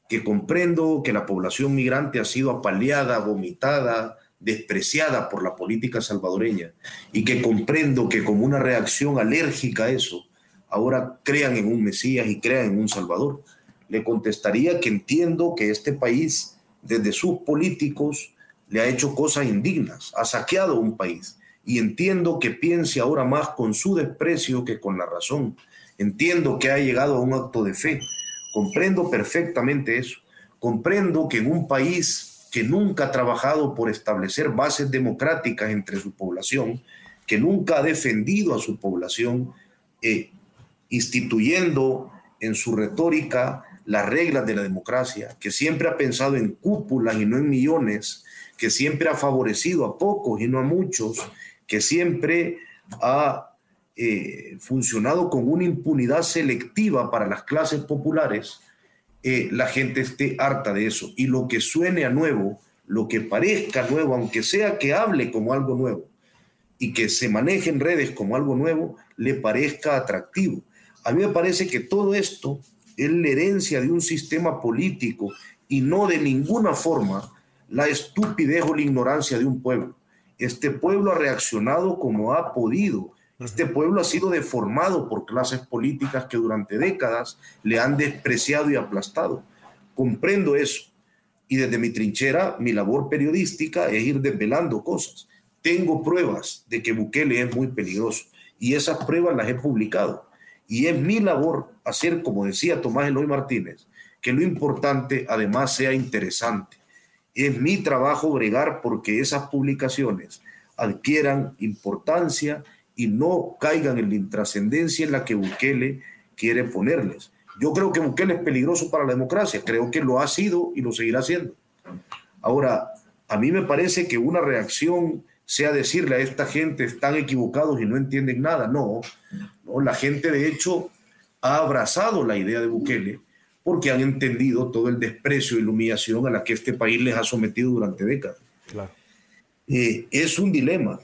que comprendo que la población migrante ha sido apaleada, vomitada, despreciada por la política salvadoreña y que comprendo que como una reacción alérgica a eso, ahora crean en un Mesías y crean en un Salvador. Le contestaría que entiendo que este país, desde sus políticos, le ha hecho cosas indignas, ha saqueado un país y entiendo que piense ahora más con su desprecio que con la razón. Entiendo que ha llegado a un acto de fe. Comprendo perfectamente eso. Comprendo que en un país que nunca ha trabajado por establecer bases democráticas entre su población, que nunca ha defendido a su población, instituyendo en su retórica las reglas de la democracia, que siempre ha pensado en cúpulas y no en millones, que siempre ha favorecido a pocos y no a muchos, que siempre ha funcionado con una impunidad selectiva para las clases populares, la gente esté harta de eso. Y lo que suene a nuevo, lo que parezca nuevo, aunque sea que hable como algo nuevo y que se maneje en redes como algo nuevo, le parezca atractivo. A mí me parece que todo esto es la herencia de un sistema político y no de ninguna forma la estupidez o la ignorancia de un pueblo. Este pueblo ha reaccionado como ha podido. Este pueblo ha sido deformado por clases políticas que durante décadas le han despreciado y aplastado. Comprendo eso. Y desde mi trinchera, mi labor periodística es ir desvelando cosas. Tengo pruebas de que Bukele es muy peligroso y esas pruebas las he publicado. Y es mi labor hacer, como decía Tomás Eloy Martínez, que lo importante además sea interesante. Es mi trabajo bregar porque esas publicaciones adquieran importancia y no caigan en la intrascendencia en la que Bukele quiere ponerles. Yo creo que Bukele es peligroso para la democracia, creo que lo ha sido y lo seguirá siendo. Ahora, a mí me parece que una reacción sea decirle a esta gente están equivocados y no entienden nada. No, la gente de hecho ha abrazado la idea de Bukele porque han entendido todo el desprecio y la humillación a la que este país les ha sometido durante décadas. Claro. Es un dilema,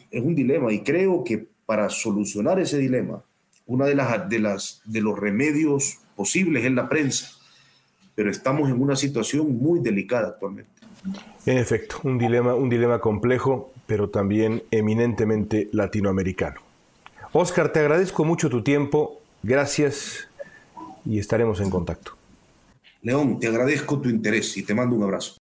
y creo que para solucionar ese dilema, uno de los remedios posibles es la prensa, pero estamos en una situación muy delicada actualmente. En efecto, un dilema complejo, pero también eminentemente latinoamericano. Óscar, te agradezco mucho tu tiempo, gracias y estaremos en contacto. León, te agradezco tu interés y te mando un abrazo.